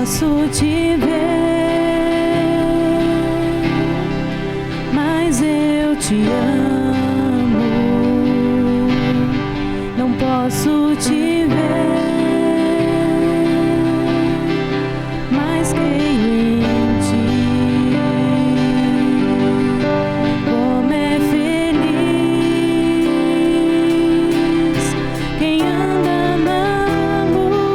posso te ver, mas eu te amo. Não posso te ver, mas creio em ti. Como é feliz quem anda na luz,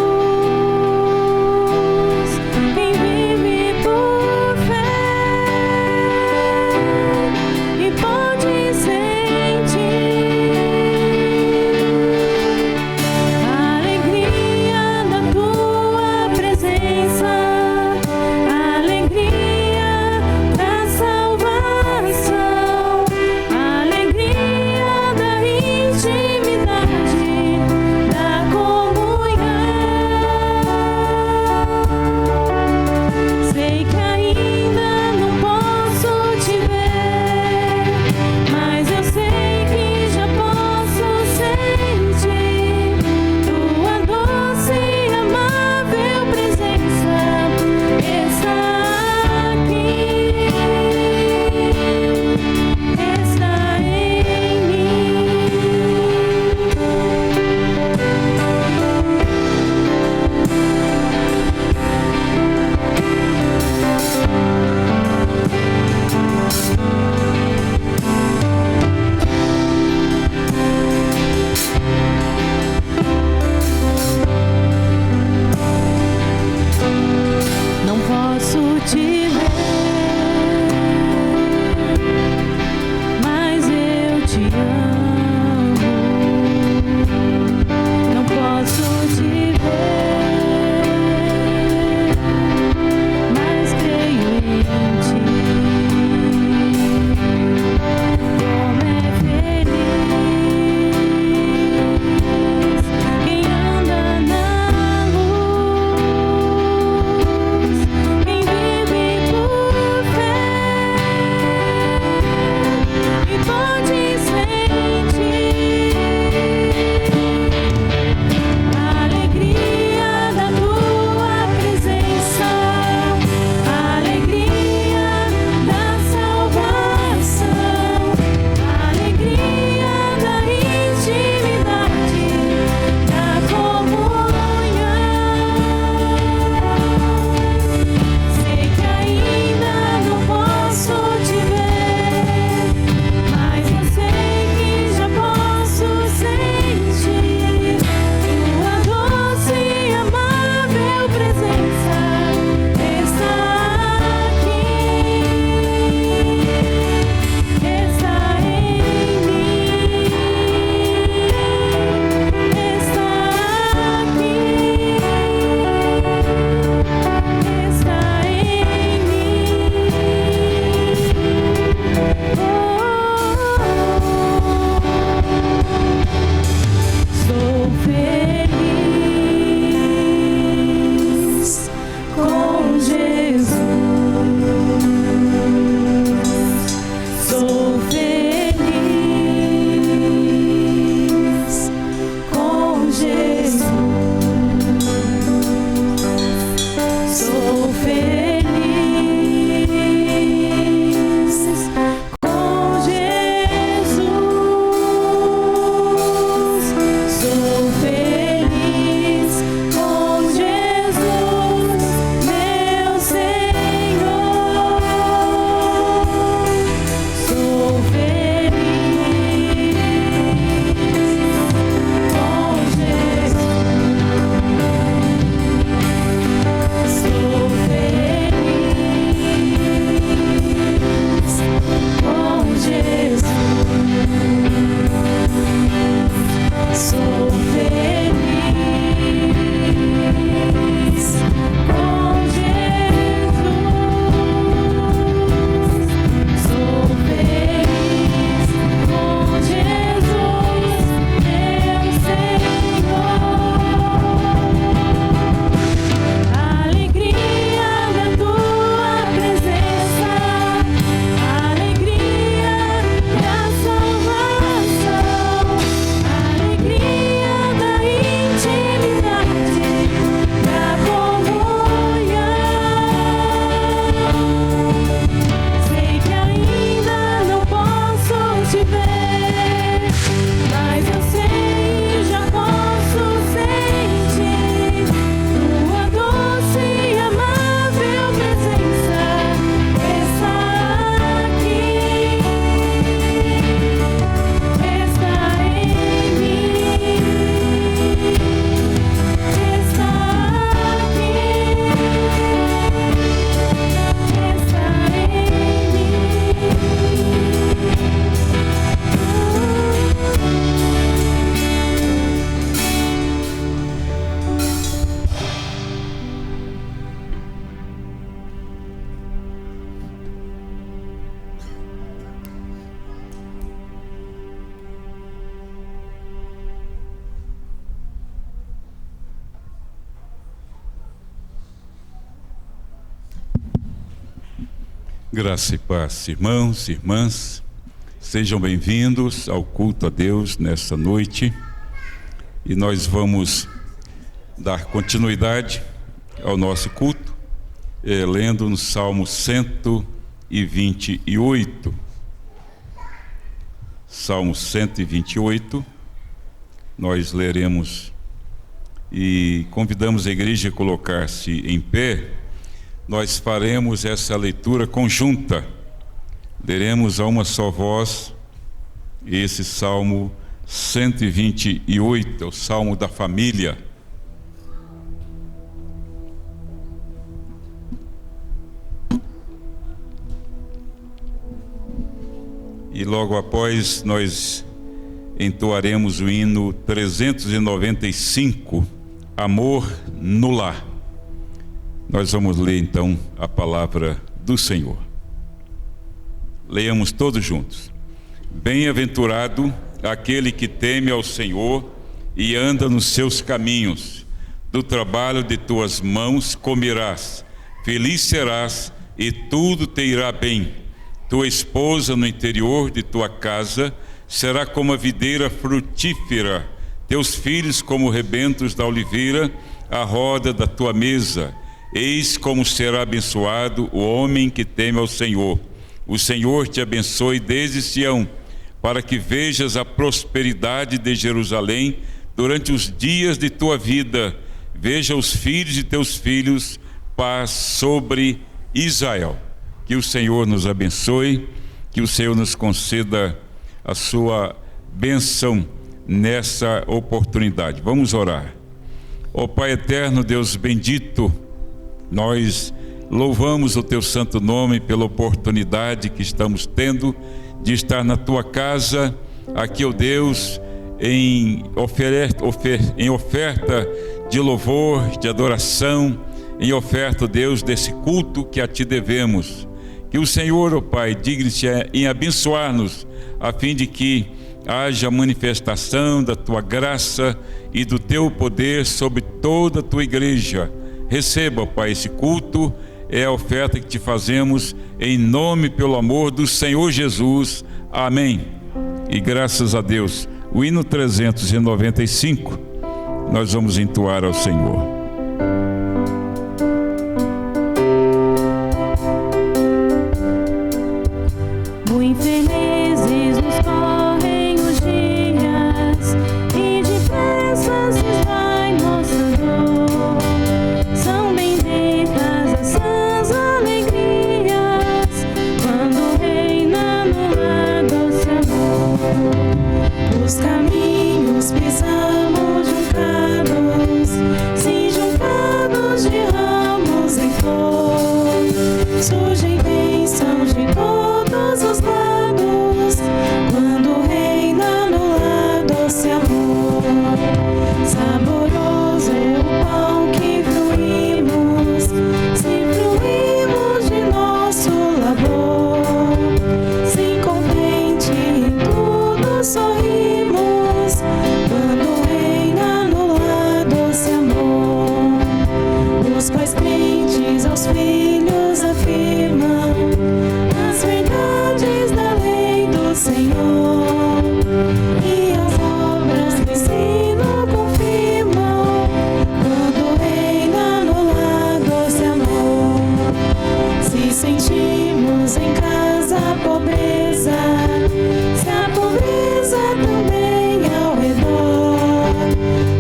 quem vive por fé e pode sentir a alegria Graça e paz, irmãos e irmãs, sejam bem-vindos ao culto a Deus nesta noite. E nós vamos dar continuidade ao nosso culto, lendo no Salmo 128. Salmo 128, nós leremos e convidamos a igreja a colocar-se em pé. Nós faremos essa leitura conjunta, leremos a uma só voz esse Salmo 128, é o Salmo da família. E logo após nós entoaremos o hino 395, Amor no Lar. Nós vamos ler então a palavra do Senhor. Leiamos todos juntos. Bem-aventurado aquele que teme ao Senhor e anda nos seus caminhos. Do trabalho de tuas mãos comerás, feliz serás e tudo te irá bem. Tua esposa no interior de tua casa será como a videira frutífera, teus filhos como rebentos da oliveira à roda da tua mesa. Eis como será abençoado o homem que teme ao Senhor. O Senhor te abençoe desde Sião, para que vejas a prosperidade de Jerusalém durante os dias de tua vida. Veja os filhos de teus filhos, paz sobre Israel. Que o Senhor nos abençoe, que o Senhor nos conceda a sua bênção nessa oportunidade. Vamos orar. Ó Pai eterno, Deus bendito, nós louvamos o teu santo nome pela oportunidade que estamos tendo de estar na tua casa, aqui, ó Deus, em oferta de louvor, de adoração, em oferta, ó Deus, desse culto que a ti devemos. Que o Senhor, ó Pai, digne-se em abençoar-nos, a fim de que haja manifestação da tua graça e do teu poder sobre toda a tua igreja. Receba, Pai, esse culto, é a oferta que te fazemos em nome, pelo amor do Senhor Jesus. Amém. E graças a Deus, o hino 395, nós vamos entoar ao Senhor. Muito felizes nos correm os dias e depressa se vai nossa dor. São benditas essas alegrias quando reina no lar doce amor. Os caminhos pisamos juncados, sim, juncados de ramos em flor. Surgem bênçãos de todos os lados quando reina no lar doce amor. Saboroso o pão que fruímos, se fruímos de nosso labor. Sim, contente em tudo sorrimos quando reina no lar doce amor. Os pais crentes aos filhos afirmam as verdades da lei do Senhor, e as obras do ensino confirmam quando reina no lar doce amor. Se sentimos em casa a pobreza, se a pobreza também ao redor,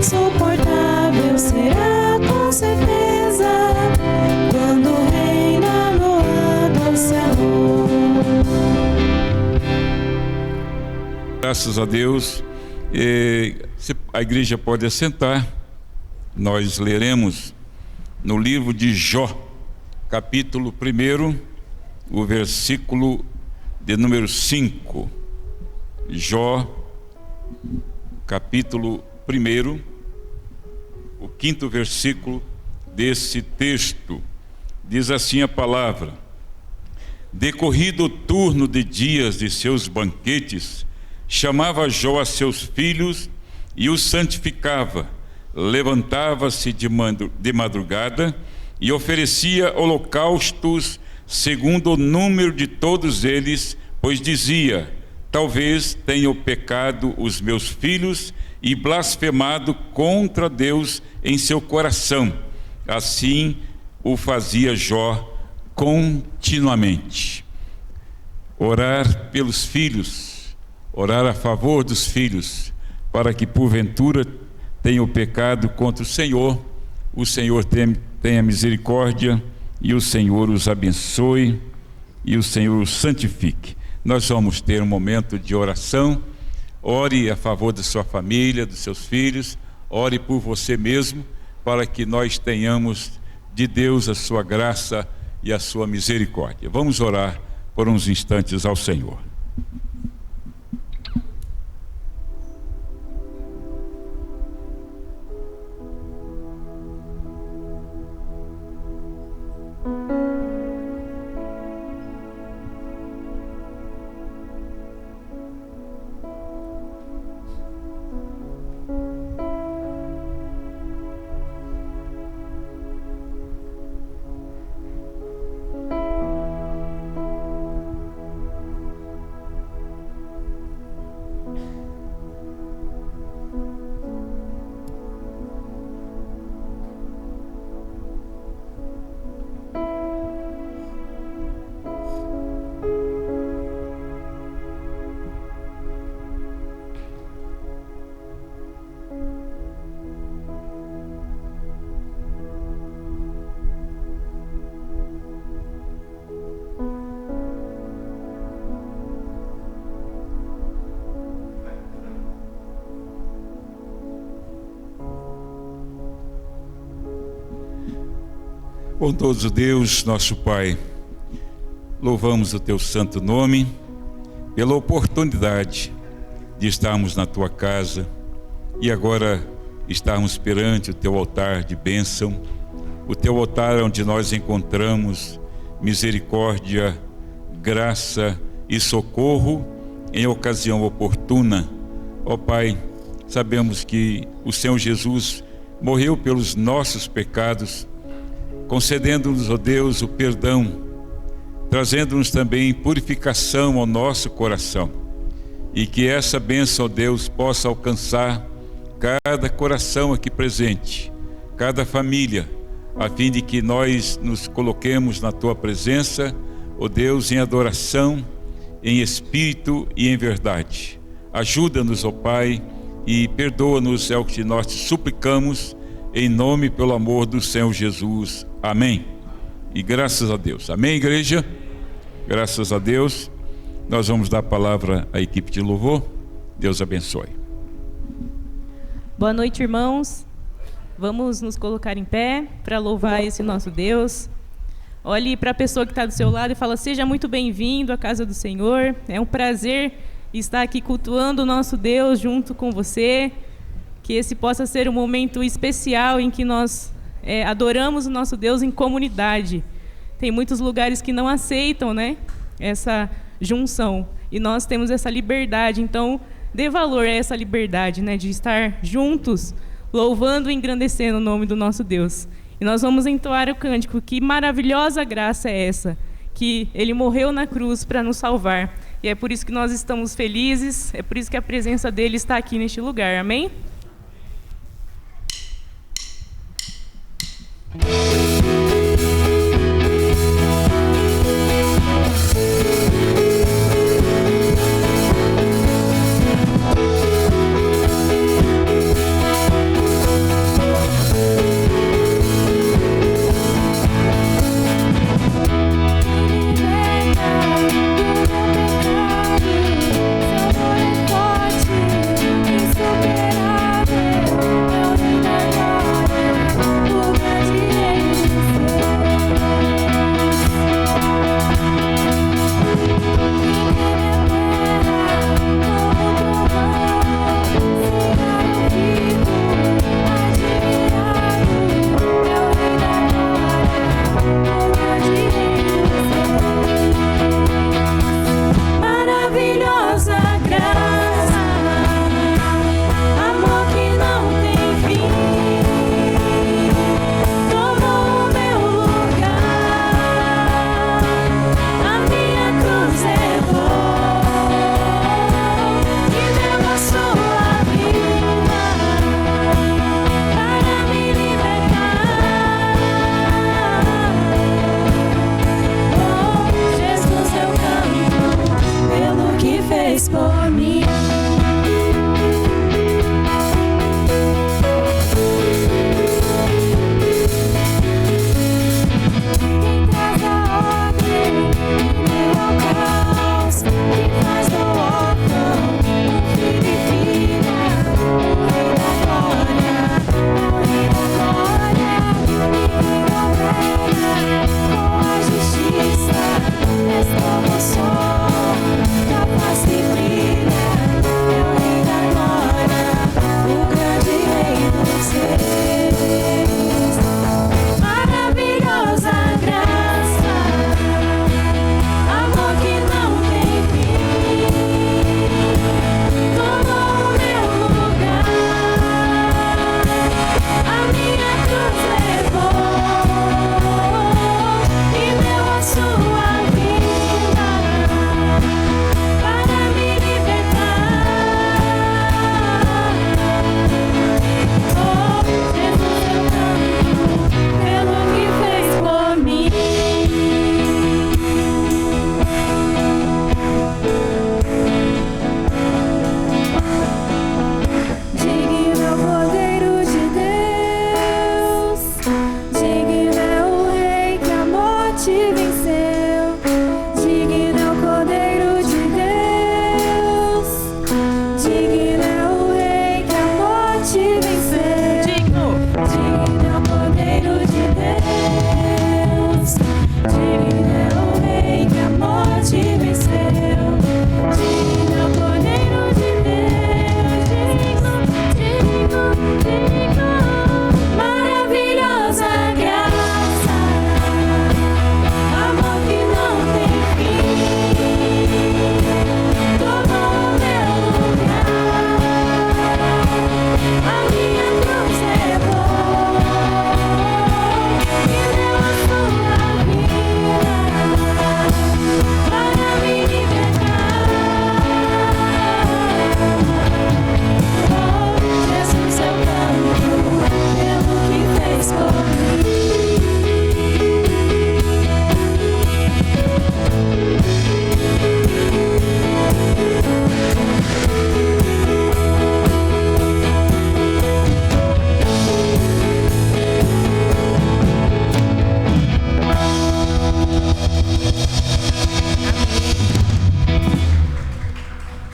suportável será com certeza quando reina no lar doce amor. Graças a Deus. A igreja pode assentar. Nós leremos no livro de Jó, capítulo 1, o versículo de número 5. Jó, capítulo 1, o 5º versículo desse texto. Diz assim a palavra: Decorrido o turno de dias de seus banquetes, chamava Jó a seus filhos e os santificava. Levantava-se de madrugada e oferecia holocaustos segundo o número de todos eles, pois dizia: talvez tenham pecado os meus filhos e blasfemado contra Deus em seu coração. Assim o fazia Jó continuamente. Orar pelos filhos, orar a favor dos filhos, para que porventura tenham pecado contra o Senhor tenha misericórdia e o Senhor os abençoe e o Senhor os santifique. Nós vamos ter um momento de oração. Ore a favor da sua família, dos seus filhos, ore por você mesmo, para que nós tenhamos de Deus a sua graça e a sua misericórdia. Vamos orar por uns instantes ao Senhor. Bondoso Deus, nosso Pai, louvamos o Teu santo nome pela oportunidade de estarmos na Tua casa e agora estarmos perante o Teu altar de bênção, o Teu altar onde nós encontramos misericórdia, graça e socorro em ocasião oportuna. Ó Pai, sabemos que o Senhor Jesus morreu pelos nossos pecados, concedendo-nos, ó Deus, o perdão, trazendo-nos também purificação ao nosso coração, e que essa bênção, ó Deus, possa alcançar cada coração aqui presente, cada família, a fim de que nós nos coloquemos na Tua presença, ó Deus, em adoração, em espírito e em verdade. Ajuda-nos, ó Pai, e perdoa-nos, é o que nós te suplicamos, em nome e pelo amor do Senhor Jesus. Amém. E graças a Deus. Amém, igreja? Graças a Deus. Nós vamos dar a palavra à equipe de louvor. Deus abençoe. Boa noite, irmãos. Vamos nos colocar em pé para louvar esse nosso Deus. Olhe para a pessoa que está do seu lado e fala: seja muito bem-vindo à casa do Senhor. É um prazer estar aqui cultuando o nosso Deus junto com você. Que esse possa ser um momento especial em que nós adoramos o nosso Deus em comunidade. Tem muitos lugares que não aceitam, né, essa junção. E nós temos essa liberdade. Então, dê valor a essa liberdade, né, de estar juntos, louvando e engrandecendo o nome do nosso Deus. E nós vamos entoar o cântico: que maravilhosa graça é essa, que Ele morreu na cruz para nos salvar. E é por isso que nós estamos felizes, é por isso que a presença dEle está aqui neste lugar. Amém? Insuperável, meu lindo agora, o grande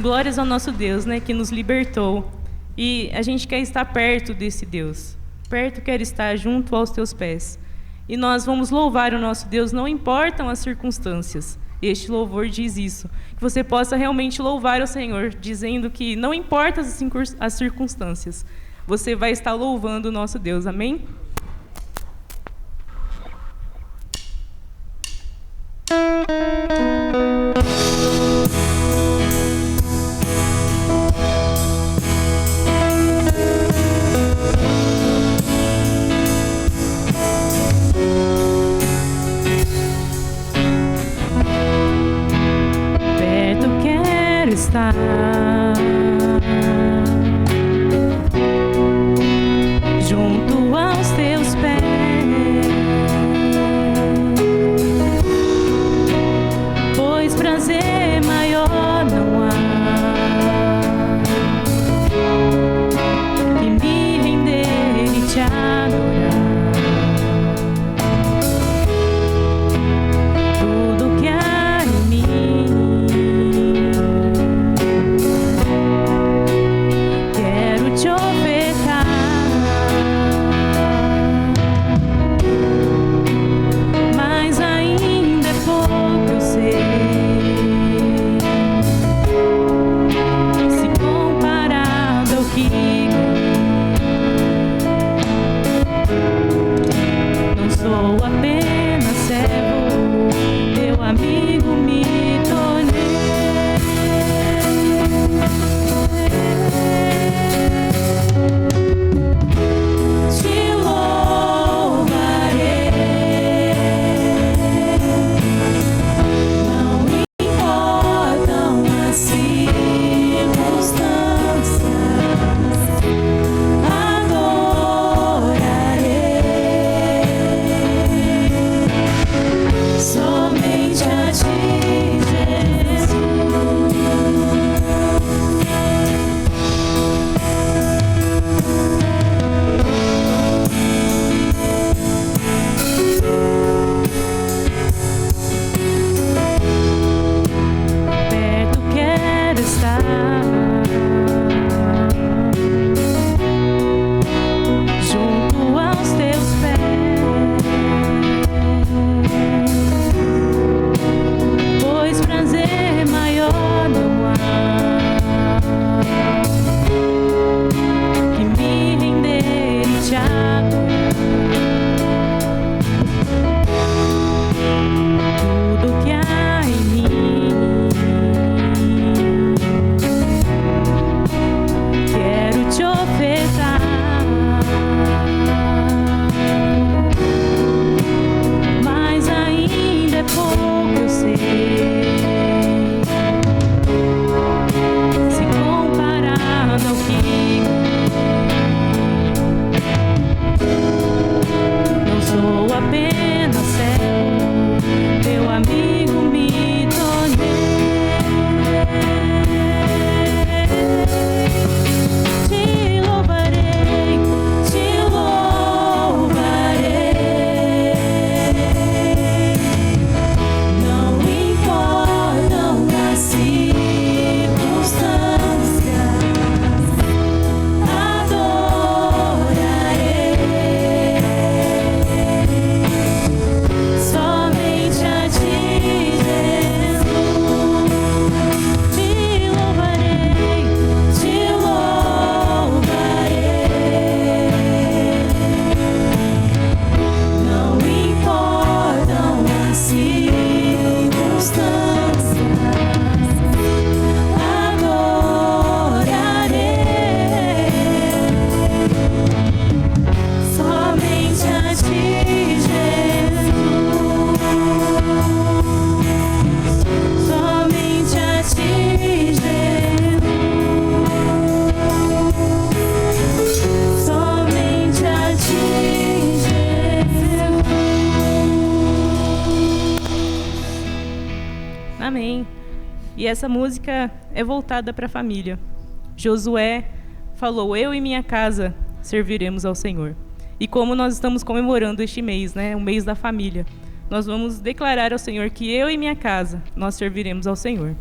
glórias ao nosso Deus, né, que nos libertou. E a gente quer estar perto desse Deus. Perto quer estar junto aos teus pés. E nós vamos louvar o nosso Deus, não importam as circunstâncias. Este louvor diz isso. Que você possa realmente louvar o Senhor, dizendo que não importa as circunstâncias, você vai estar louvando o nosso Deus. Amém? Perto quero estar, junto aos teus pés, pois prazer maior não há que me render e te adorar. Tudo que há em mim quero te ofertar, mas ainda é pouco, eu sei, se comparado ao que ganhei. Não sou apenas servo, teu amigo me tornei. Te louvarei, não importam as circunstâncias, adorarei somente a ti, Jesus. Perto quero estar, junto aos teus pés, pois prazer maior não há que me render e te adorar. Tudo que há em mim quero te ofertar, mas ainda é pouco, eu sei, se comparado ao que ganhei. Não sou apenas servo, teu amigo me tornei. Te louvarei, não importam as circunstâncias, adorarei somente a ti, Jesus. Te louvarei, não importam as circunstâncias, adorarei somente a ti, Jesus. Somente a ti, Jesus. Somente a ti, Jesus. Amém. E essa música é voltada para a família. Josué falou: eu e minha casa serviremos ao Senhor. E como nós estamos comemorando este mês, né, o mês da família, nós vamos declarar ao Senhor que eu e minha casa, nós serviremos ao Senhor.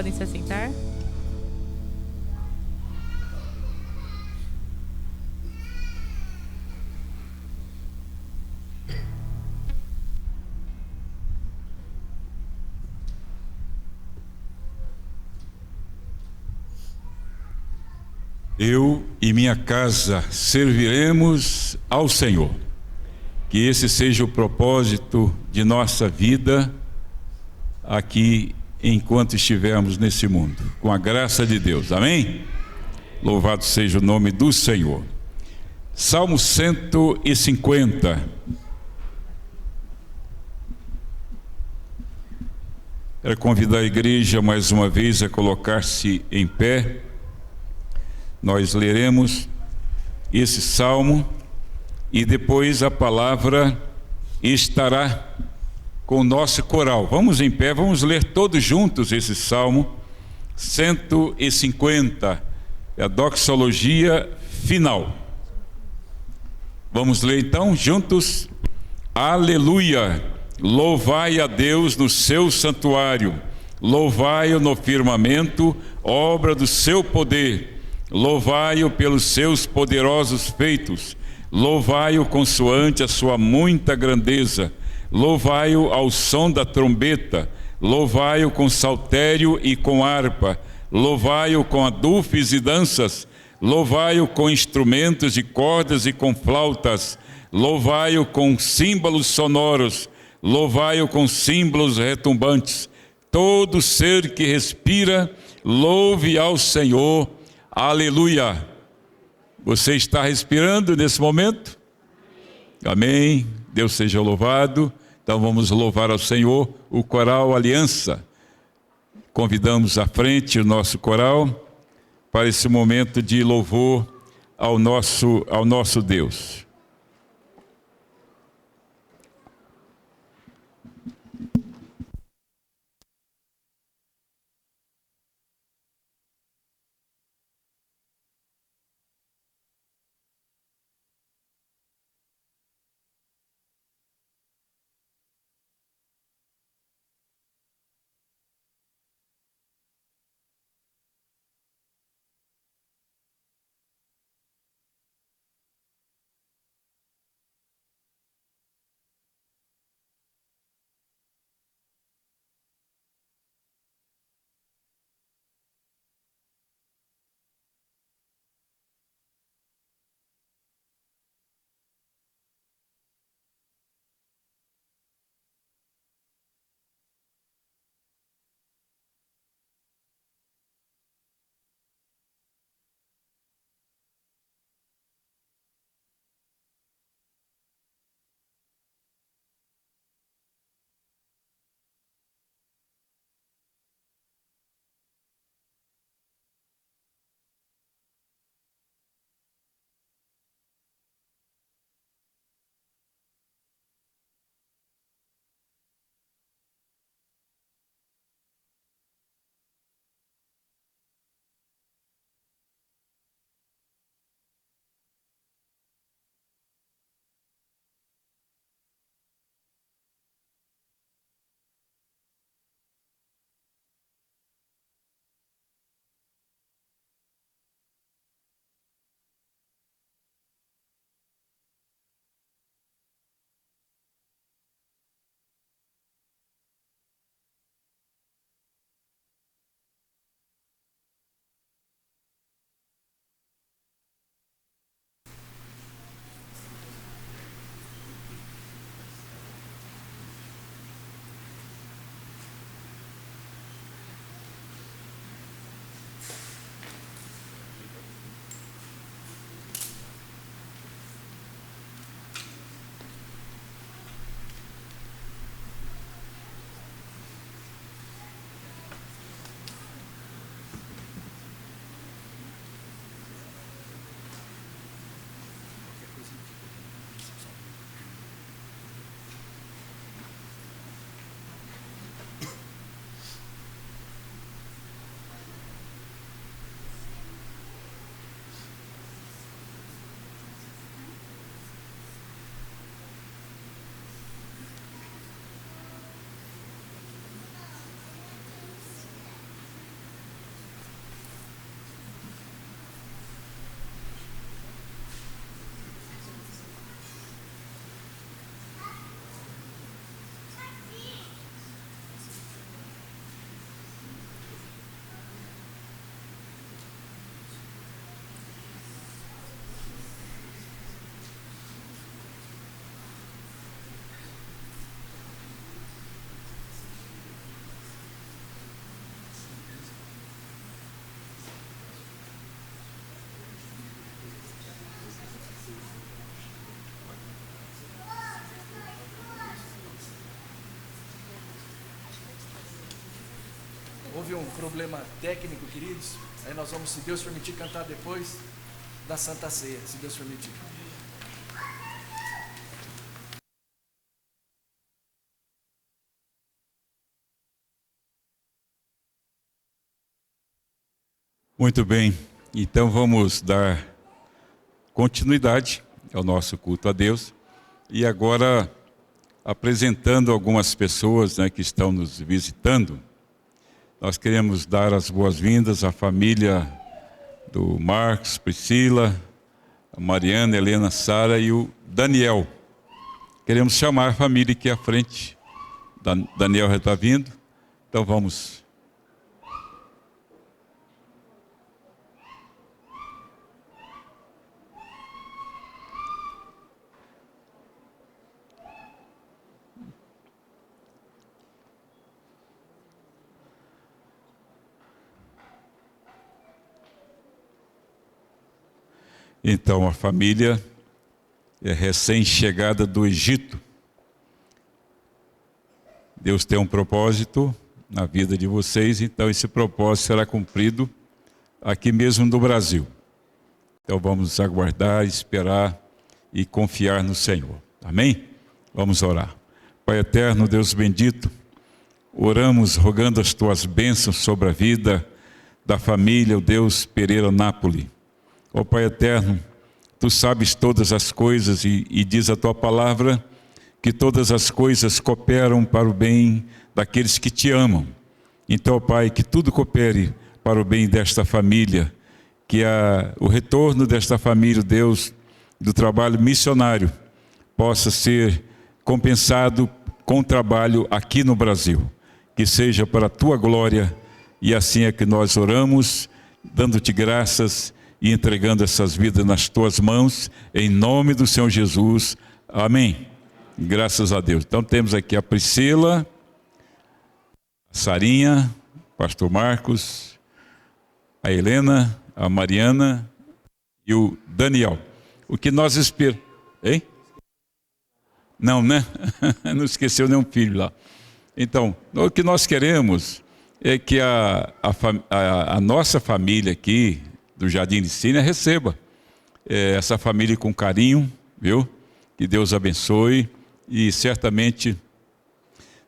podem se assentar. Eu e minha casa serviremos ao Senhor. Que esse seja o propósito de nossa vida aqui enquanto estivermos nesse mundo, com a graça de Deus. Amém? Louvado seja o nome do Senhor. Salmo 150. Quero convidar a igreja mais uma vez a colocar-se em pé. Nós leremos esse salmo e depois a palavra estará com o nosso coral. Vamos em pé, vamos ler todos juntos esse salmo 150, é a doxologia final. Vamos ler então juntos. Aleluia! Louvai a Deus no seu santuário, louvai-o no firmamento, obra do seu poder. Louvai-o pelos seus poderosos feitos, louvai-o consoante a sua muita grandeza, louvai-o ao som da trombeta, louvai-o com saltério e com harpa, louvai-o com adufes e danças, louvai-o com instrumentos de cordas e com flautas, louvai-o com símbolos sonoros, louvai-o com símbolos retumbantes. Todo ser que respira, louve ao Senhor. Aleluia! Você está respirando nesse momento? Amém. Deus seja louvado. Então vamos louvar ao Senhor, o coral Aliança. Convidamos à frente o nosso coral para esse momento de louvor ao nosso Deus. houve um problema técnico, queridos. Aí nós vamos, se Deus permitir, cantar depois da Santa Ceia, se Deus permitir. Muito bem, então vamos dar continuidade ao nosso culto a Deus. E agora, apresentando algumas pessoas, né, que estão nos visitando, nós queremos dar as boas-vindas à família do Marcos, Priscila, a Mariana, Helena, Sara e o Daniel. Queremos chamar a família aqui à frente. Daniel já está vindo, então vamos. Então, a família é recém-chegada do Egito. Deus tem um propósito na vida de vocês, então esse propósito será cumprido aqui mesmo no Brasil. Então vamos aguardar, esperar e confiar no Senhor. Amém? Vamos orar. Pai eterno, Deus bendito, oramos rogando as tuas bênçãos sobre a vida da família, o Deus Pereira Napoli. Ó Pai eterno, tu sabes todas as coisas e diz a tua palavra que todas as coisas cooperam para o bem daqueles que te amam. Então, Pai, que tudo coopere para o bem desta família, que o retorno desta família, Deus, do trabalho missionário, possa ser compensado com trabalho aqui no Brasil, que seja para a tua glória, e assim é que nós oramos, dando-te graças e entregando essas vidas nas tuas mãos, em nome do Senhor Jesus. Amém. Graças a Deus. Então temos aqui a Priscila, a Sarinha, o pastor Marcos, a Helena, a Mariana e o Daniel. O que nós esperamos... Hein? Não, né? Não esqueceu nenhum filho lá. Então, o que nós queremos é que a nossa família aqui, do Jardim de Sínia, receba essa família com carinho, viu? Que Deus abençoe, e certamente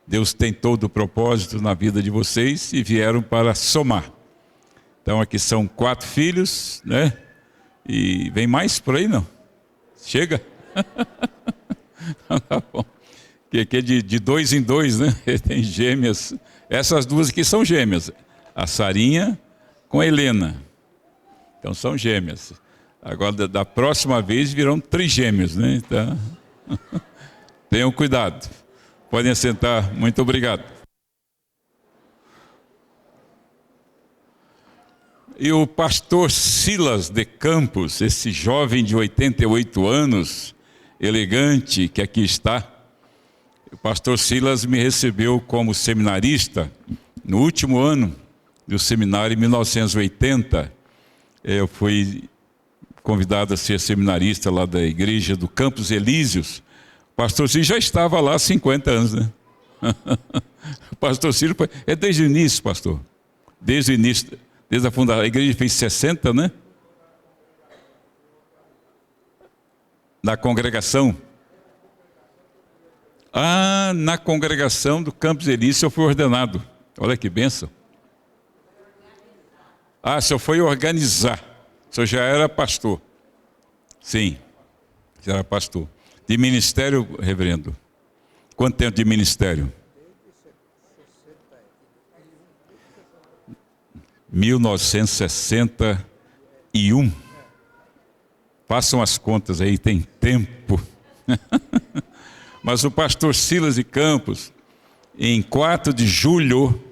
Deus tem todo o propósito na vida de vocês e vieram para somar. Então aqui são 4 filhos, né? E vem mais por aí, não? Chega? Tá bom. Que é de 2 em 2, né? Tem gêmeas. Essas duas aqui são gêmeas. A Sarinha com a Helena. Então são gêmeas. Agora da próxima vez virão trigêmeos, né? Então, tenham cuidado. Podem assentar. Muito obrigado. E o pastor Silas de Campos, esse jovem de 88 anos, elegante, que aqui está. O pastor Silas me recebeu como seminarista no último ano do seminário, em 1980. Eu fui convidado a ser seminarista lá da igreja do Campos Elíseos. O pastor Ciro já estava lá há 50 anos, né? O pastor Ciro é desde o início, pastor. Desde o início, desde a fundação. A igreja fez 60, né? Na congregação. Na congregação do Campos Elíseos eu fui ordenado. Olha que bênção. O senhor foi organizar. O senhor já era pastor. Sim, já era pastor. De ministério, reverendo? Quanto tempo de ministério? 1961. Façam as contas aí, tem tempo. Mas o pastor Silas de Campos, em 4 de julho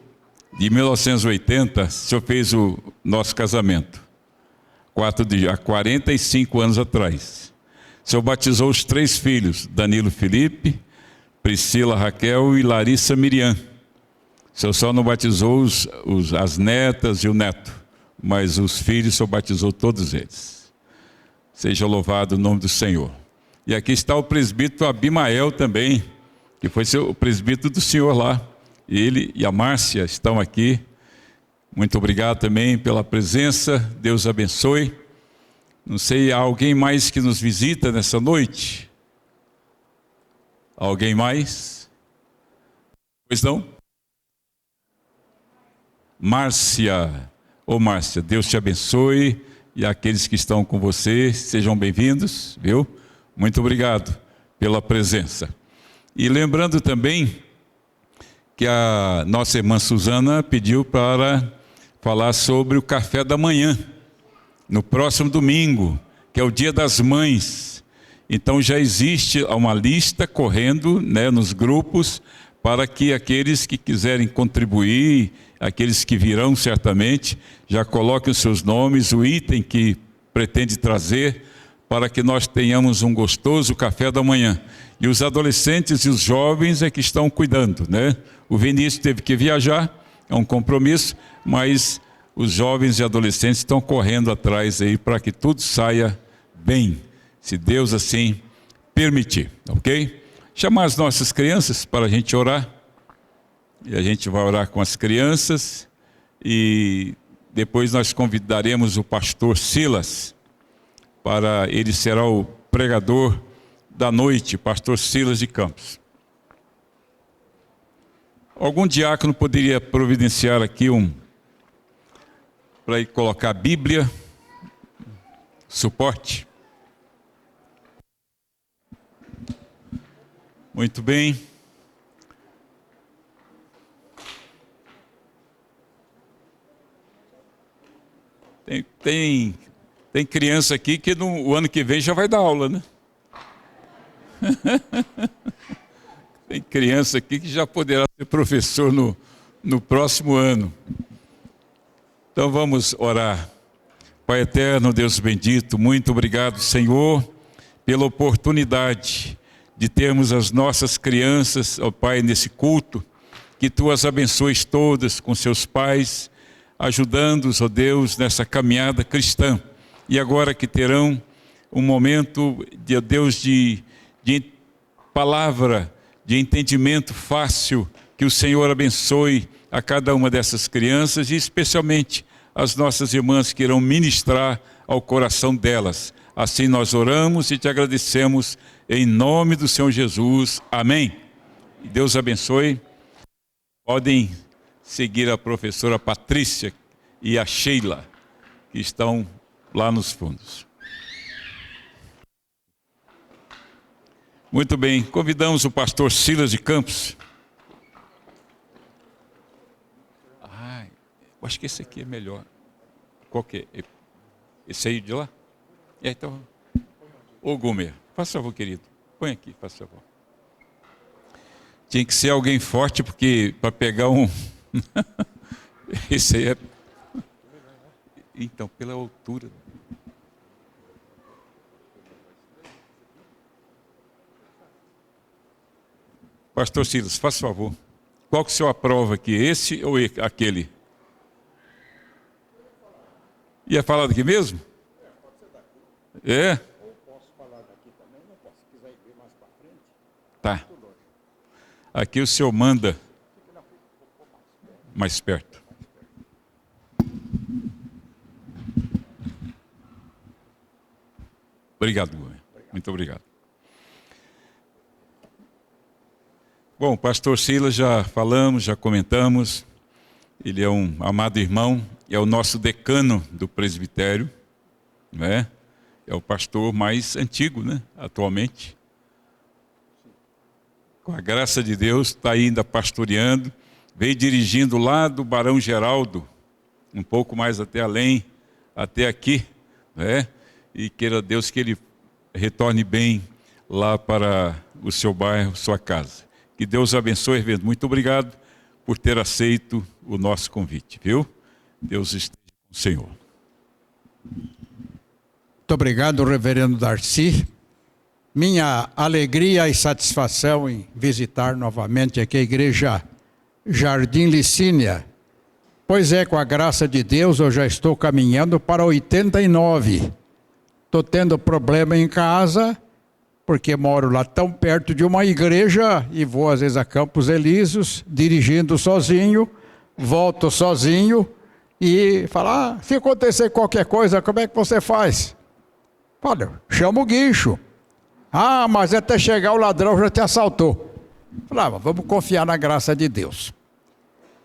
de 1980, o senhor fez o nosso casamento. Há 45 anos atrás. O senhor batizou os 3 filhos, Danilo Felipe, Priscila Raquel e Larissa Miriam. O senhor só não batizou as netas e o neto, mas os filhos o senhor batizou todos eles. Seja louvado o nome do Senhor. E aqui está o presbítero Abimael também, que foi o presbítero do senhor lá. Ele e a Márcia estão aqui, Muito obrigado também pela presença, Deus abençoe. Não sei, há alguém mais que nos visita nessa noite? Alguém mais? Pois não? Márcia, Márcia, Deus te abençoe, e aqueles que estão com você, sejam bem-vindos, viu? Muito obrigado pela presença. E lembrando também que a nossa irmã Suzana pediu para falar sobre o café da manhã, no próximo domingo, que é o Dia das Mães. Então já existe uma lista correndo, né, nos grupos, para que aqueles que quiserem contribuir, aqueles que virão certamente, já coloquem os seus nomes, o item que pretende trazer, para que nós tenhamos um gostoso café da manhã. E os adolescentes e os jovens é que estão cuidando, né? O Vinícius teve que viajar, é um compromisso, mas os jovens e adolescentes estão correndo atrás aí para que tudo saia bem, se Deus assim permitir, ok? Chamar as nossas crianças para a gente orar, e a gente vai orar com as crianças, e depois nós convidaremos o pastor Silas, para ele será o pregador da noite, pastor Silas de Campos. Algum diácono poderia providenciar aqui para ele colocar a Bíblia, suporte? Muito bem. Tem criança aqui que o ano que vem já vai dar aula, né? Tem criança aqui que já poderá ser professor no próximo ano. Então vamos orar. Pai eterno, Deus bendito, muito obrigado, Senhor, pela oportunidade de termos as nossas crianças, ó Pai, nesse culto, que Tu as abençoes todas com seus pais, ajudando-os, ó Deus, nessa caminhada cristã. E agora que terão um momento, de Deus, de palavra, de entendimento fácil, que o Senhor abençoe a cada uma dessas crianças, e especialmente as nossas irmãs que irão ministrar ao coração delas. Assim nós oramos e te agradecemos em nome do Senhor Jesus. Amém. Deus abençoe. Podem seguir a professora Patrícia e a Sheila, que estão lá nos fundos. Muito bem, convidamos o pastor Silas de Campos. Eu acho que esse aqui é melhor. Qual que é? Esse aí de lá? Então, ô Gumer, faça favor, querido. Põe aqui, faça favor. Tinha que ser alguém forte, porque para pegar um... Esse aí é... Então, pela altura... Pastor Silas, faça favor. Qual que o senhor aprova aqui? Esse ou aquele? Ia falar daqui mesmo? Pode ser daqui. É? Ou posso falar daqui também, não posso. Se quiser ir mais para frente. Tá. Aqui o senhor manda mais perto. Obrigado, Guilherme. Muito obrigado. Bom, o pastor Silas já falamos, já comentamos. Ele é um amado irmão, é o nosso decano do presbitério, né? É o pastor mais antigo, né? Atualmente. Com a graça de Deus, está ainda pastoreando. Veio dirigindo lá do Barão Geraldo, um pouco mais até além, até aqui, né? E queira Deus que ele retorne bem lá para o seu bairro, sua casa. Que Deus abençoe, reverendo. Muito obrigado por ter aceito o nosso convite, viu? Deus esteja com o Senhor. Muito obrigado, reverendo Darcy. Minha alegria e satisfação em visitar novamente aqui a igreja Jardim Licínia. Pois é, com a graça de Deus, eu já estou caminhando para 89. Estou tendo problema em casa, porque moro lá tão perto de uma igreja e vou às vezes a Campos Elíseos, dirigindo sozinho, volto sozinho e fala, se acontecer qualquer coisa, como é que você faz? Olha, chama o guincho. Ah, mas até chegar o ladrão já te assaltou. Falava, vamos confiar na graça de Deus.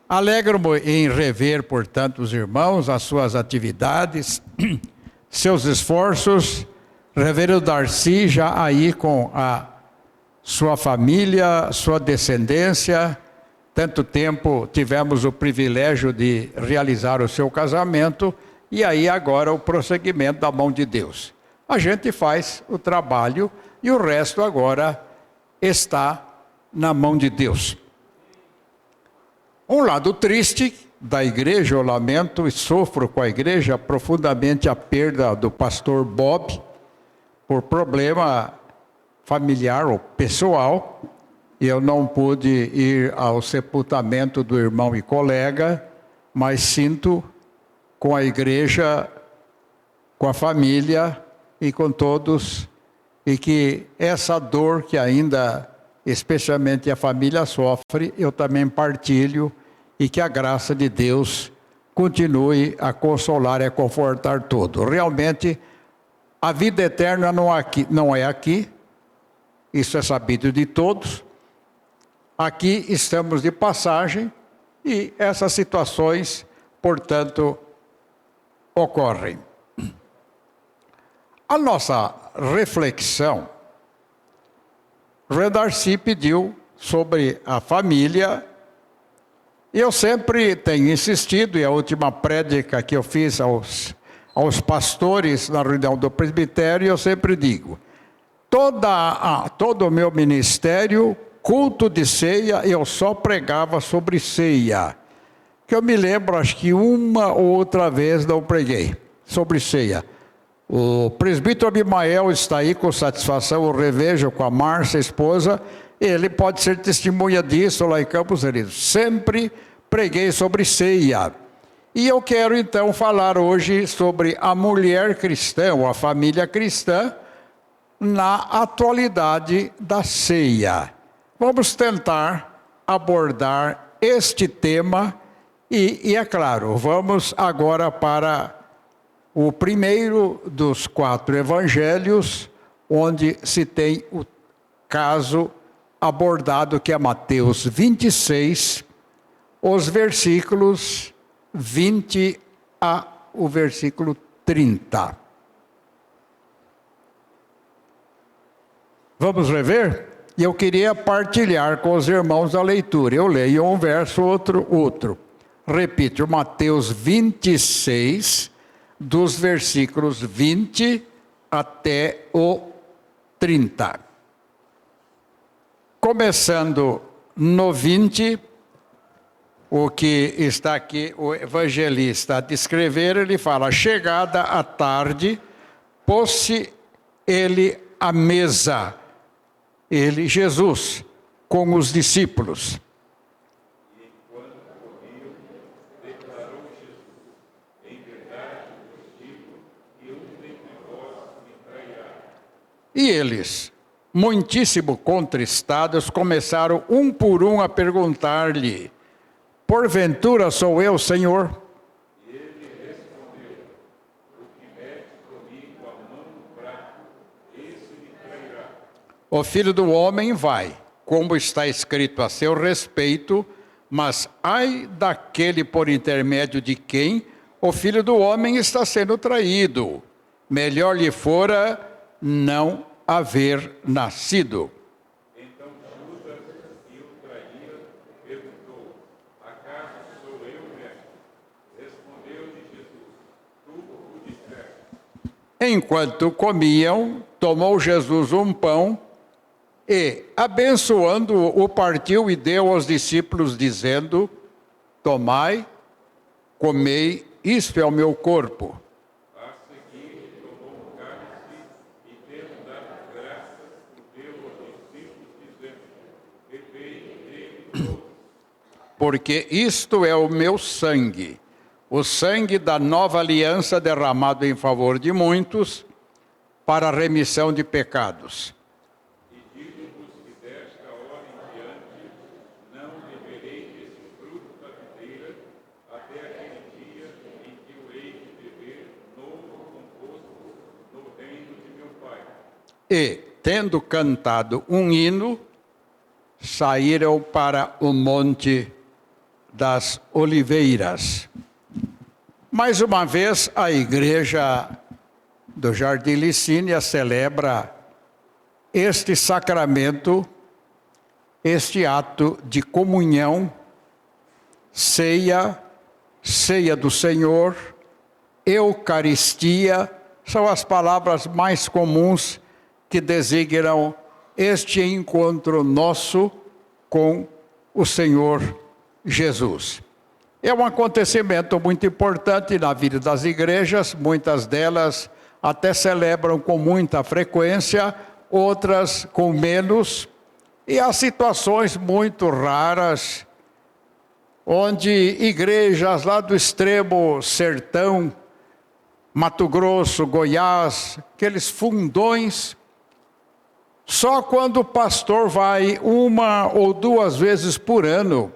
Alegro-me em rever, portanto, os irmãos, as suas atividades, seus esforços. Reverendo Darcy já aí com a sua família, sua descendência. Tanto tempo tivemos o privilégio de realizar o seu casamento e aí agora o prosseguimento da mão de Deus. A gente faz o trabalho e o resto agora está na mão de Deus. Um lado triste da igreja, eu lamento e sofro com a igreja profundamente a perda do pastor Bob por problema familiar ou pessoal. Eu não pude ir ao sepultamento do irmão e colega, mas sinto com a igreja, com a família e com todos, e que essa dor que ainda, especialmente a família sofre, eu também partilho, e que a graça de Deus continue a consolar e a confortar todos. Realmente, a vida eterna não é aqui, isso é sabido de todos. Aqui estamos de passagem e essas situações, portanto, ocorrem. A nossa reflexão, Darcy pediu sobre a família. Eu sempre tenho insistido, e a última prédica que eu fiz aos pastores na reunião do presbitério, eu sempre digo, todo o meu ministério, culto de ceia, eu só pregava sobre ceia. Que eu me lembro, acho que uma ou outra vez não preguei sobre ceia. O presbítero Abimael está aí com satisfação, eu revejo com a Márcia, a esposa, ele pode ser testemunha disso lá em Campos Elíseos. Sempre preguei sobre ceia. E eu quero então falar hoje sobre a mulher cristã, ou a família cristã, na atualidade da ceia. Vamos tentar abordar este tema e é claro, vamos agora para o primeiro dos 4 evangelhos, onde se tem o caso abordado, que é Mateus 26, os versículos 20 a o versículo 30. Vamos rever? E eu queria partilhar com os irmãos a leitura. Eu leio um verso, outro. Repito, Mateus 26, dos versículos 20 até o 30. Começando no 20, o que está aqui o evangelista a descrever, ele fala, chegada a tarde, pôs-se ele à mesa, ele, Jesus, com os discípulos. E enquanto comiam, declarou Jesus, em verdade vos digo que um dentre vós me trairá. E eles, muitíssimo contristados, começaram um por um a perguntar-lhe, porventura sou eu, Senhor? E ele respondeu, o que mete comigo a mão no prato, esse me trairá. O Filho do Homem vai, como está escrito a seu respeito, mas ai daquele por intermédio de quem o Filho do Homem está sendo traído. Melhor lhe fora não haver nascido. Então Judas, que o traía, perguntou, acaso sou eu, mestre? Respondeu-lhe Jesus, tu o disseste. Enquanto comiam, tomou Jesus um pão e, abençoando-o, o partiu e deu aos discípulos, dizendo, tomai, comei, isto é o meu corpo. A seguir, tomou um cálice e, tendo dado graças, o deu aos discípulos, dizendo, bebei dele todos. Porque isto é o meu sangue, o sangue da nova aliança derramado em favor de muitos, para a remissão de pecados. E digo-vos que desta hora em diante não beberei desse fruto da videira, até aquele dia e, tendo cantado um hino, saíram para o Monte das Oliveiras. Mais uma vez, a igreja do Jardim Licínia celebra este sacramento, este ato de comunhão, ceia do Senhor, Eucaristia, são as palavras mais comuns que designam este encontro nosso com o Senhor Jesus. É um acontecimento muito importante na vida das igrejas, muitas delas até celebram com muita frequência, outras com menos, e há situações muito raras, onde igrejas lá do extremo sertão, Mato Grosso, Goiás, aqueles fundões, só quando o pastor vai 1 ou 2 vezes por ano,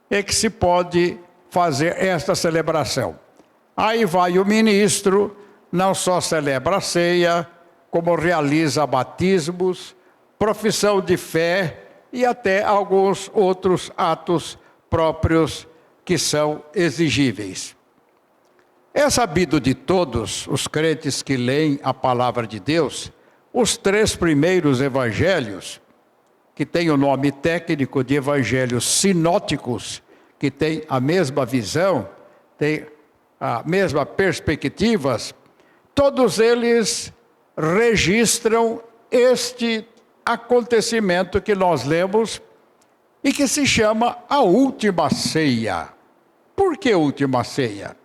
é que se pode fazer esta celebração. Aí vai o ministro, não só celebra a ceia, como realiza batismos, profissão de fé e até alguns outros atos próprios que são exigíveis. É sabido de todos os crentes que leem a palavra de Deus, os 3 primeiros evangelhos, que tem o nome técnico de evangelhos sinóticos, que tem a mesma visão, tem a mesma perspectivas, todos eles registram este acontecimento que nós lemos e que se chama a última ceia. Por que última ceia?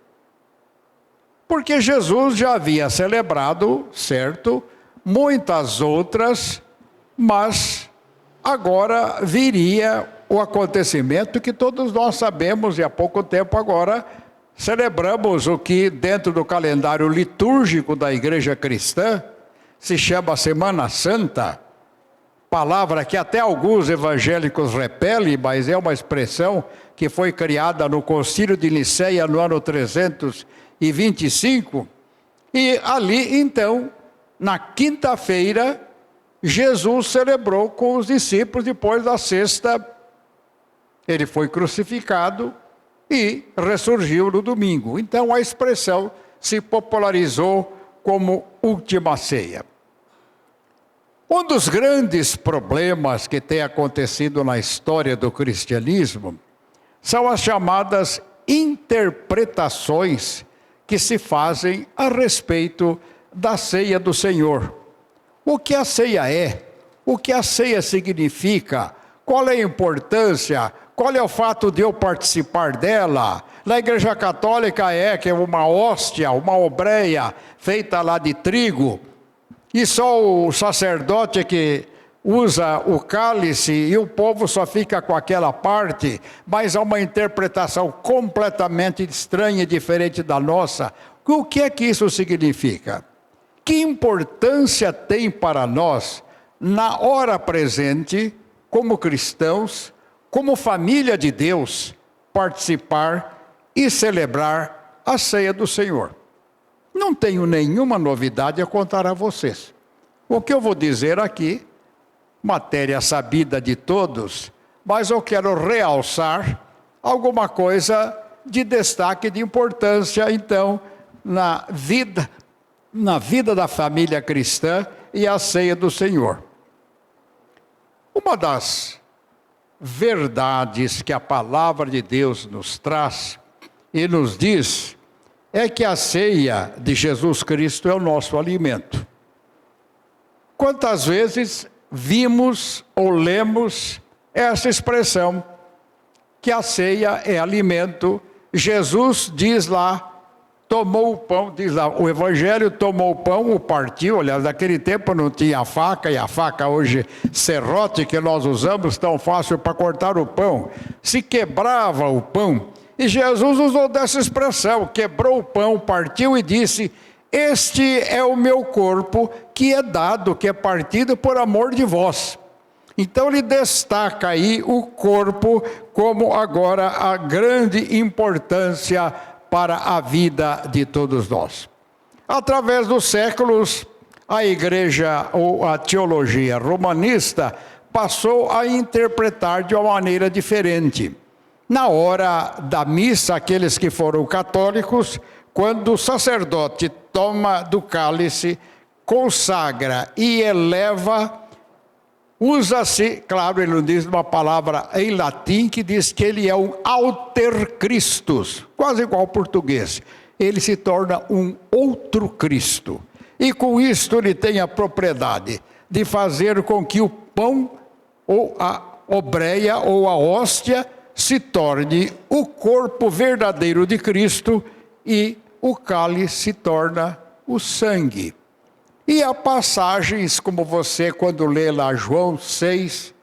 Porque Jesus já havia celebrado, certo, muitas outras, mas agora viria o acontecimento que todos nós sabemos, e há pouco tempo agora celebramos o que dentro do calendário litúrgico da igreja cristã se chama Semana Santa, palavra que até alguns evangélicos repelem, mas é uma expressão que foi criada no Concílio de Nicéia no ano 325, e ali então, na quinta-feira, Jesus celebrou com os discípulos, depois da sexta, ele foi crucificado e ressurgiu no domingo. Então a expressão se popularizou como última ceia. Um dos grandes problemas que tem acontecido na história do cristianismo são as chamadas interpretações que se fazem a respeito da ceia do Senhor. O que a ceia é? O que a ceia significa? Qual é a importância? Qual é o fato de eu participar dela? Na Igreja Católica que é uma hóstia, uma obreia feita lá de trigo, e só o sacerdote que usa o cálice e o povo só fica com aquela parte, mas há uma interpretação completamente estranha e diferente da nossa. O que é que isso significa? Que importância tem para nós, na hora presente, como cristãos, como família de Deus, participar e celebrar a ceia do Senhor? Não tenho nenhuma novidade a contar a vocês. O que eu vou dizer aqui, matéria sabida de todos, mas eu quero realçar alguma coisa de destaque, de importância, então, na vida da família cristã e a ceia do Senhor. Uma das verdades que a palavra de Deus nos traz e nos diz é que a ceia de Jesus Cristo é o nosso alimento. Quantas vezes vimos ou lemos essa expressão, que a ceia é alimento? Jesus diz lá, tomou o pão, diz lá, o Evangelho tomou o pão, o partiu. Aliás, naquele tempo não tinha faca, e a faca hoje, serrote, que nós usamos, tão fácil para cortar o pão. Se quebrava o pão, e Jesus usou dessa expressão, quebrou o pão, partiu e disse, este é o meu corpo que é dado, que é partido por amor de vós. Então ele destaca aí o corpo como agora a grande importância para a vida de todos nós. Através dos séculos, a igreja ou a teologia romanista passou a interpretar de uma maneira diferente. Na hora da missa, aqueles que foram católicos, quando o sacerdote toma do cálice, consagra e eleva, usa-se, claro, ele não diz uma palavra em latim que diz que ele é um alter Christus, quase igual ao português. Ele se torna um outro Cristo. E com isto ele tem a propriedade de fazer com que o pão, ou a obreia, ou a hóstia, se torne o corpo verdadeiro de Cristo e o cálice se torna o sangue. E há passagens, como você, quando lê lá João 6,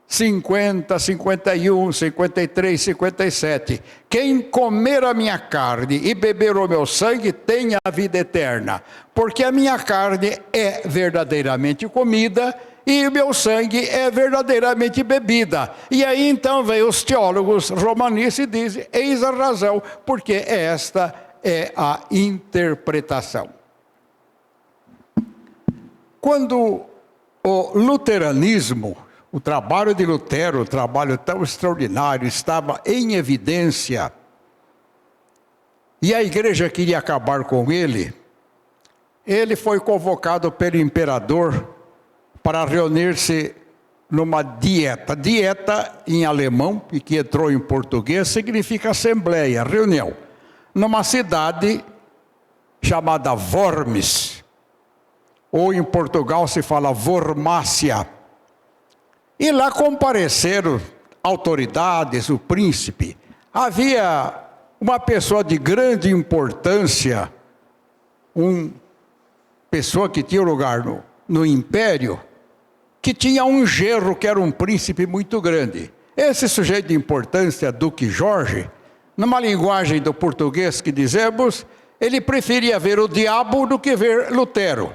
50, 51, 53, 57. Quem comer a minha carne e beber o meu sangue tem a vida eterna, porque a minha carne é verdadeiramente comida e o meu sangue é verdadeiramente bebida. E aí então vem os teólogos romanistas e dizem, eis a razão, porque esta é a interpretação. Quando o luteranismo, o trabalho de Lutero, um trabalho tão extraordinário, estava em evidência, e a igreja queria acabar com ele, ele foi convocado pelo imperador para reunir-se numa dieta. Dieta em alemão, e que entrou em português, significa assembleia, reunião, numa cidade chamada Worms, ou em Portugal se fala Wormácia. E lá compareceram autoridades, o príncipe. Havia uma pessoa de grande importância, uma pessoa que tinha lugar no império, que tinha um genro que era um príncipe muito grande. Esse sujeito de importância, Duque Jorge, numa linguagem do português que dizemos, ele preferia ver o diabo do que ver Lutero.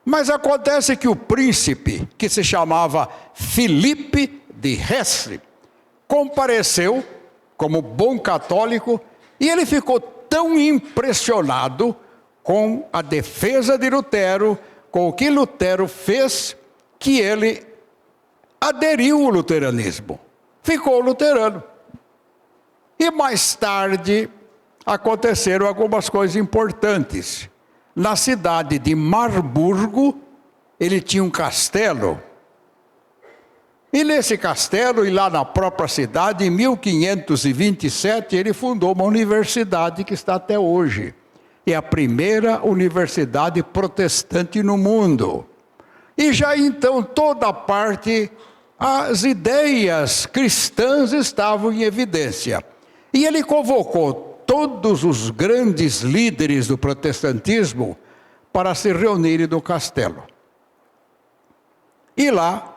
Mas acontece que o príncipe, que se chamava Filipe de Hesse, compareceu como bom católico, e ele ficou tão impressionado com a defesa de Lutero, com o que Lutero fez, que ele aderiu ao luteranismo, ficou luterano. E mais tarde aconteceram algumas coisas importantes. Na cidade de Marburgo, ele tinha um castelo. E nesse castelo, e lá na própria cidade, em 1527, ele fundou uma universidade que está até hoje. É a primeira universidade protestante no mundo. E já então, toda parte, as ideias cristãs estavam em evidência. E ele convocou todos os grandes líderes do protestantismo para se reunirem no castelo. E lá,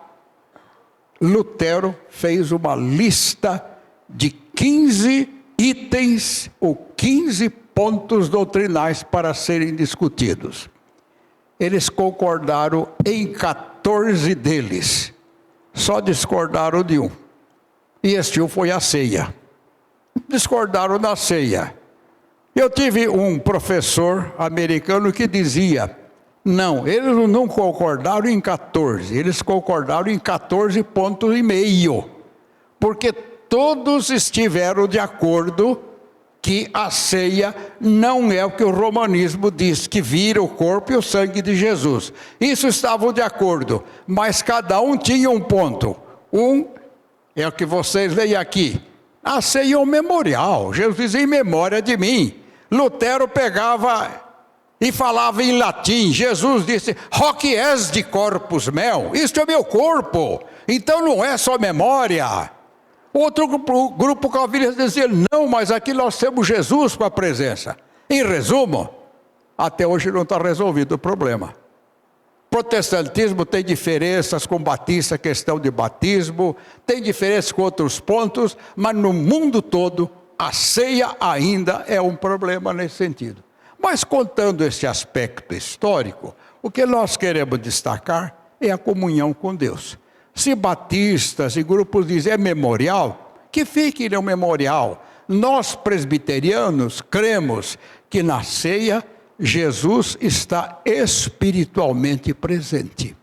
Lutero fez uma lista de 15 itens ou 15 pontos doutrinais para serem discutidos. Eles concordaram em 14 deles, só discordaram de um. E este um foi a ceia. Discordaram na ceia. Eu tive um professor americano que dizia, não, eles não concordaram em 14, eles concordaram em 14,5 pontos, porque todos estiveram de acordo que a ceia não é o que o romanismo diz, que vira o corpo e o sangue de Jesus. Isso estavam de acordo, mas cada um tinha um ponto. Um é o que vocês leem aqui. A ceia é um memorial, Jesus diz em memória de mim. Lutero pegava e falava em latim, Jesus disse, hoc est de corpus meo, isto é meu corpo, então não é só memória. Outro grupo calvinista dizia, não, mas aqui nós temos Jesus com a presença. Em resumo, até hoje não está resolvido o problema. Protestantismo tem diferenças com batista, questão de batismo, tem diferenças com outros pontos, mas no mundo todo, a ceia ainda é um problema nesse sentido. Mas contando esse aspecto histórico, o que nós queremos destacar é a comunhão com Deus. Se batistas e grupos dizem é memorial, que fique no memorial. Nós presbiterianos cremos que na ceia Jesus está espiritualmente presente.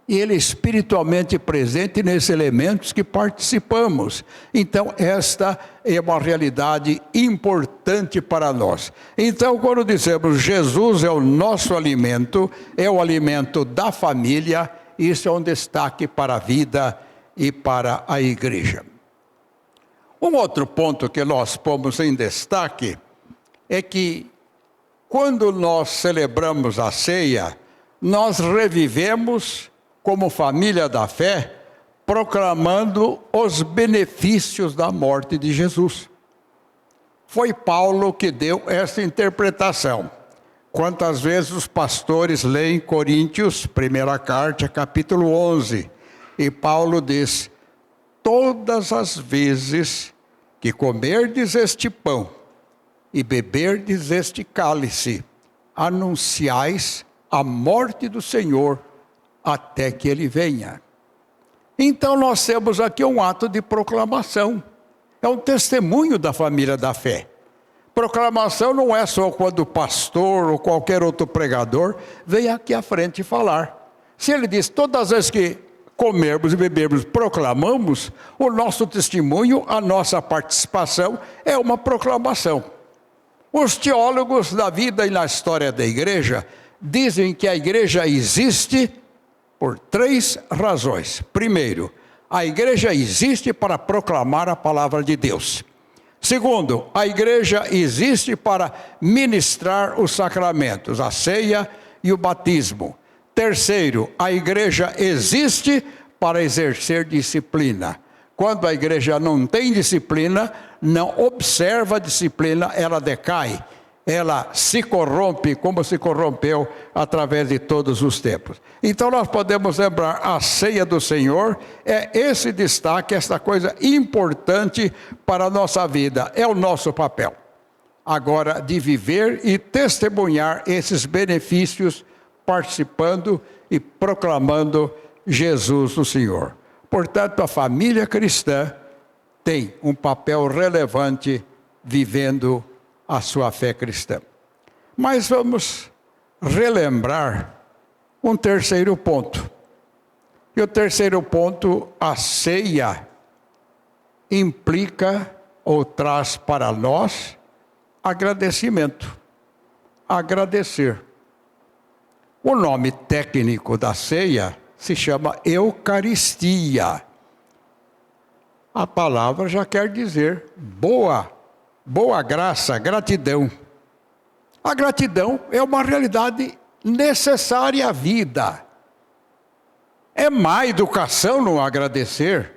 E Ele é espiritualmente presente nesses elementos que participamos. Então, esta é uma realidade importante para nós. Então, quando dizemos Jesus é o nosso alimento, é o alimento da família, isso é um destaque para a vida e para a igreja. Um outro ponto que nós pomos em destaque é que, quando nós celebramos a ceia, nós revivemos, como família da fé, proclamando os benefícios da morte de Jesus. Foi Paulo que deu essa interpretação. Quantas vezes os pastores leem Coríntios, primeira carta, capítulo 11, e Paulo diz: todas as vezes que comerdes este pão e beberdes este cálice, anunciais a morte do Senhor até que Ele venha. Então nós temos aqui um ato de proclamação. É um testemunho da família da fé. Proclamação não é só quando o pastor ou qualquer outro pregador vem aqui à frente falar. Se ele diz, todas as vezes que comermos e bebermos, proclamamos, o nosso testemunho, a nossa participação é uma proclamação. Os teólogos da vida e na história da igreja dizem que a igreja existe por 3 razões. Primeiro, a igreja existe para proclamar a palavra de Deus. Segundo, a igreja existe para ministrar os sacramentos, a ceia e o batismo. Terceiro, a igreja existe para exercer disciplina. Quando a igreja não tem disciplina, não observa a disciplina, ela decai. Ela se corrompe como se corrompeu através de todos os tempos. Então nós podemos lembrar, a ceia do Senhor é esse destaque, essa coisa importante para a nossa vida, é o nosso papel. Agora, de viver e testemunhar esses benefícios, participando e proclamando Jesus o Senhor. Portanto, a família cristã tem um papel relevante vivendo a sua fé cristã. Mas vamos relembrar um terceiro ponto. E o terceiro ponto, a ceia implica ou traz para nós agradecimento. Agradecer. O nome técnico da ceia se chama Eucaristia. A palavra já quer dizer boa graça, gratidão. A gratidão é uma realidade necessária à vida. É má educação não agradecer.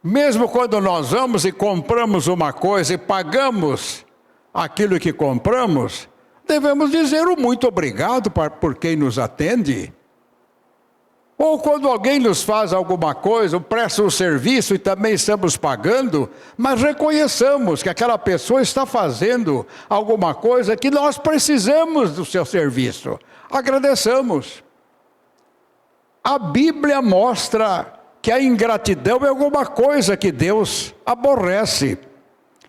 Mesmo quando nós vamos e compramos uma coisa e pagamos aquilo que compramos, devemos dizer o muito obrigado por quem nos atende. Ou quando alguém nos faz alguma coisa, presta um serviço e também estamos pagando, mas reconheçamos que aquela pessoa está fazendo alguma coisa que nós precisamos do seu serviço. Agradeçamos. A Bíblia mostra que a ingratidão é alguma coisa que Deus aborrece.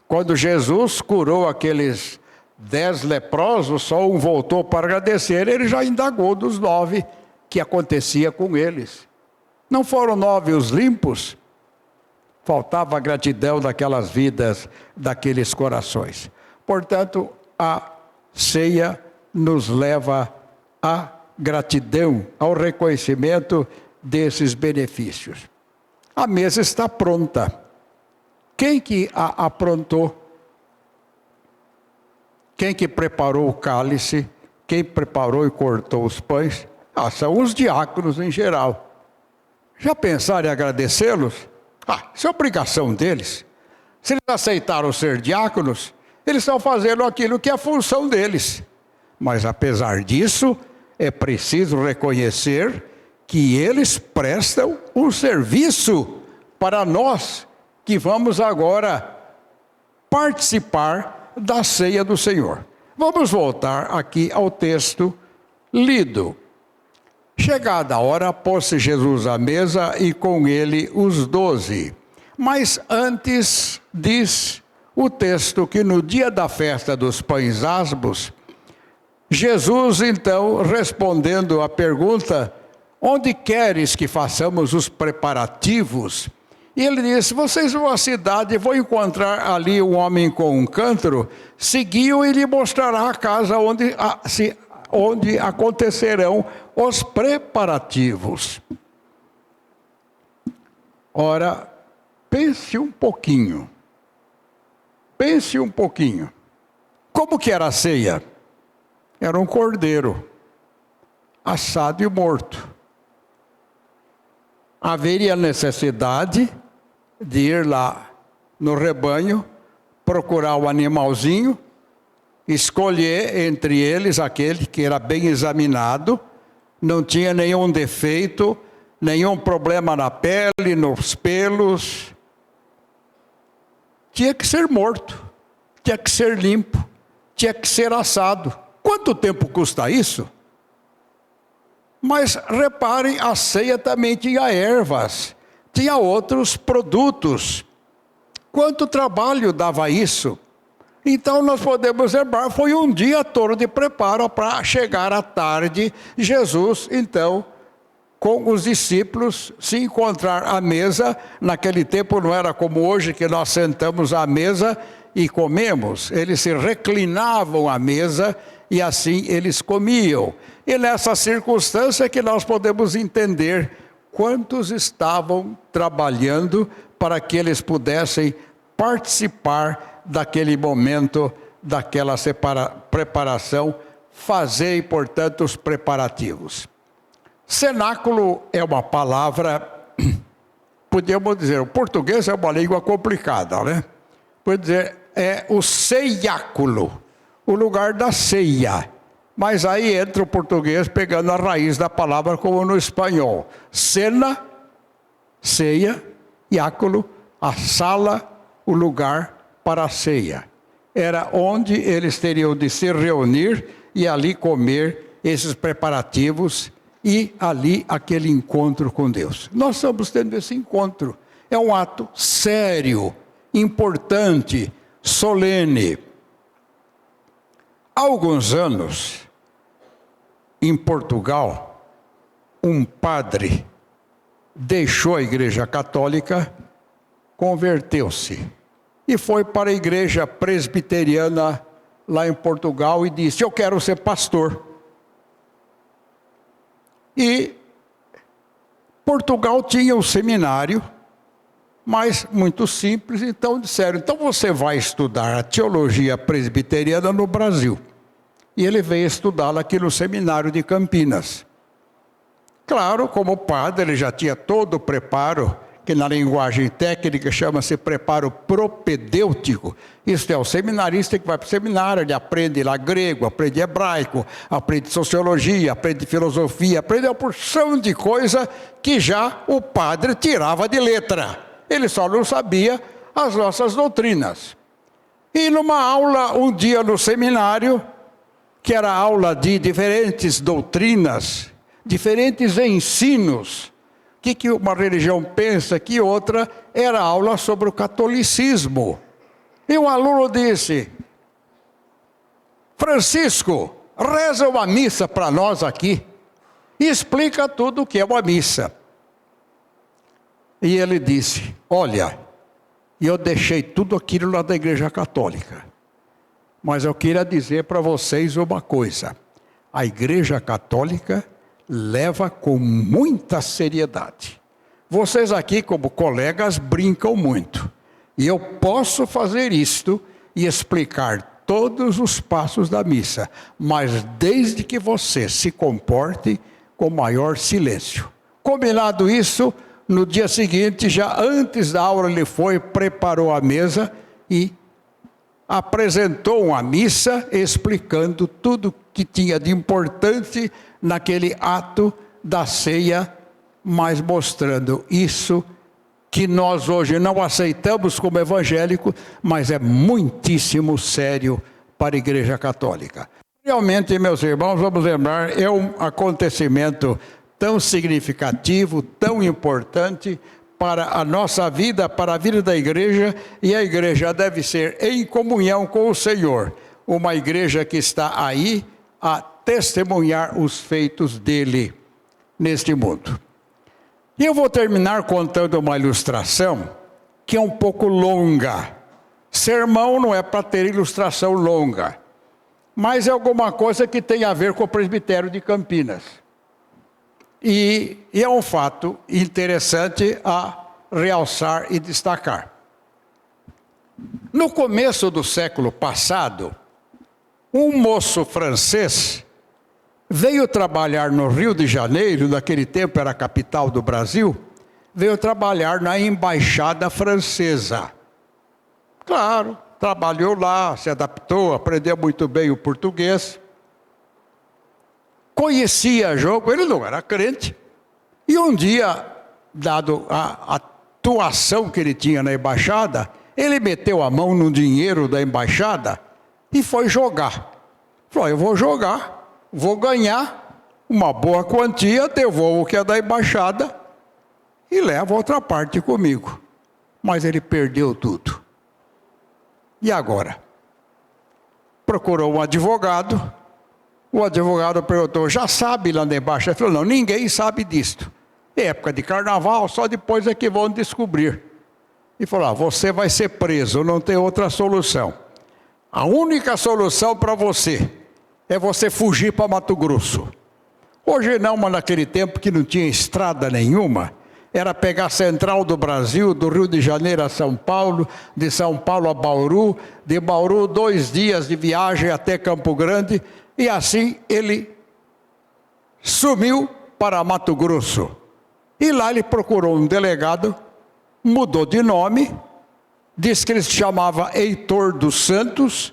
Quando Jesus curou aqueles 10 leprosos, só um voltou para agradecer, ele já indagou dos 9 que acontecia com eles. Não foram 9 os limpos? Faltava a gratidão daquelas vidas, daqueles corações. Portanto, a ceia nos leva à gratidão, ao reconhecimento desses benefícios. A mesa está pronta. Quem que a aprontou? Quem que preparou o cálice? Quem preparou e cortou os pães? São os diáconos em geral. Já pensaram em agradecê-los? Isso é obrigação deles. Se eles aceitaram ser diáconos, eles estão fazendo aquilo que é a função deles. Mas apesar disso, é preciso reconhecer que eles prestam um serviço para nós, que vamos agora participar da ceia do Senhor. Vamos voltar aqui ao texto lido. Chegada a hora, pôs-se Jesus à mesa e com ele os 12. Mas antes, diz o texto que no dia da festa dos pães asmos, Jesus, então, respondendo à pergunta, onde queres que façamos os preparativos? E ele disse, vocês vão à cidade e vão encontrar ali um homem com um cântaro, seguiu e lhe mostrará a casa onde acontecerão os preparativos. Ora, pense um pouquinho. Pense um pouquinho. Como que era a ceia? Era um cordeiro, assado e morto. Haveria necessidade de ir lá no rebanho, procurar o animalzinho, escolher entre eles aquele que era bem examinado, não tinha nenhum defeito, nenhum problema na pele, nos pelos. Tinha que ser morto, tinha que ser limpo, tinha que ser assado. Quanto tempo custa isso? Mas reparem, a ceia também tinha ervas, tinha outros produtos. Quanto trabalho dava isso? Então nós podemos lembrar, foi um dia todo de preparo para chegar à tarde, Jesus, então, com os discípulos, se encontrar à mesa. Naquele tempo não era como hoje, que nós sentamos à mesa e comemos. Eles se reclinavam à mesa e assim eles comiam. E nessa circunstância que nós podemos entender quantos estavam trabalhando para que eles pudessem participar daquele momento, daquela preparação, fazer, portanto, os preparativos. Cenáculo é uma palavra, podemos dizer, o português é uma língua complicada, né? Pode dizer, é o ceiáculo, o lugar da ceia. Mas aí entra o português pegando a raiz da palavra como no espanhol. Cena, ceia, iáculo, a sala, o lugar para a ceia. Era onde eles teriam de se reunir e ali comer esses preparativos e ali aquele encontro com Deus. Nós estamos tendo esse encontro. É um ato sério, importante, solene. Há alguns anos, em Portugal, um padre deixou a Igreja Católica, converteu-se e foi para a Igreja Presbiteriana lá em Portugal e disse, eu quero ser pastor. E Portugal tinha um seminário, mas muito simples, então disseram, então você vai estudar a teologia presbiteriana no Brasil. E ele veio estudá-la aqui no seminário de Campinas. Claro, como padre, ele já tinha todo o preparo, que na linguagem técnica chama-se preparo propedêutico. Isto é, o seminarista que vai para o seminário, ele aprende lá grego, aprende hebraico, aprende sociologia, aprende filosofia, aprende uma porção de coisa que já o padre tirava de letra. Ele só não sabia as nossas doutrinas. E numa aula, um dia no seminário, que era aula de diferentes doutrinas, diferentes ensinos, o que uma religião pensa, que outra, era aula sobre o catolicismo. E um aluno disse, Francisco, reza uma missa para nós aqui, e explica tudo o que é uma missa. E ele disse, olha, eu deixei tudo aquilo lá da Igreja Católica, mas eu queria dizer para vocês uma coisa, a Igreja Católica leva com muita seriedade. Vocês aqui como colegas brincam muito, e eu posso fazer isto e explicar todos os passos da missa, mas desde que você se comporte com maior silêncio. Combinado isso, no dia seguinte, já antes da aula, ele foi, preparou a mesa e apresentou uma missa explicando tudo que tinha de importante naquele ato da ceia, mas mostrando isso que nós hoje não aceitamos como evangélico, mas é muitíssimo sério para a Igreja Católica. Realmente, meus irmãos, vamos lembrar, é um acontecimento tão significativo, tão importante para a nossa vida, para a vida da igreja, e a igreja deve ser em comunhão com o Senhor. Uma igreja que está aí a testemunhar os feitos dele neste mundo. E eu vou terminar contando uma ilustração que é um pouco longa. Sermão não é para ter ilustração longa, mas é alguma coisa que tem a ver com o presbitério de Campinas. E é um fato interessante a realçar e destacar. No começo do século passado, um moço francês veio trabalhar no Rio de Janeiro, naquele tempo era a capital do Brasil, veio trabalhar na embaixada francesa. Claro, trabalhou lá, se adaptou, aprendeu muito bem o português. Conhecia jogo, ele não era crente. E um dia, dado a atuação que ele tinha na embaixada, ele meteu a mão no dinheiro da embaixada e foi jogar. Falou, eu vou jogar, vou ganhar uma boa quantia, devolvo o que é da embaixada e levo outra parte comigo. Mas ele perdeu tudo. E agora? Procurou um advogado. O advogado perguntou, já sabe lá embaixo? Ele falou, não, ninguém sabe disto. É época de carnaval, só depois é que vão descobrir. E falou, você vai ser preso, não tem outra solução. A única solução para você é você fugir para Mato Grosso. Hoje não, mas naquele tempo que não tinha estrada nenhuma, era pegar a central do Brasil, do Rio de Janeiro a São Paulo, de São Paulo a Bauru, de Bauru 2 dias de viagem até Campo Grande, e assim ele sumiu para Mato Grosso. E lá ele procurou um delegado, mudou de nome, disse que ele se chamava Heitor dos Santos,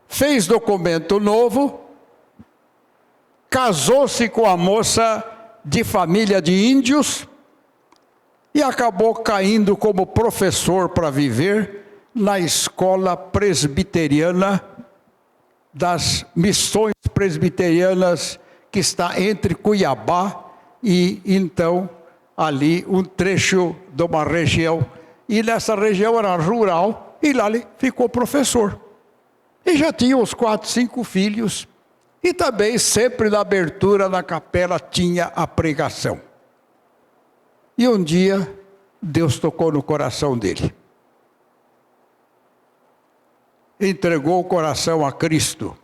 fez documento novo, casou-se com a moça de família de índios e acabou caindo como professor para viver na escola presbiteriana das missões presbiterianas que está entre Cuiabá e então ali um trecho de uma região, e nessa região era rural, e lá ele ficou professor. E já tinha uns 4, 5 filhos, e também sempre na abertura da capela tinha a pregação. E um dia, Deus tocou no coração dele. Entregou o coração a Cristo.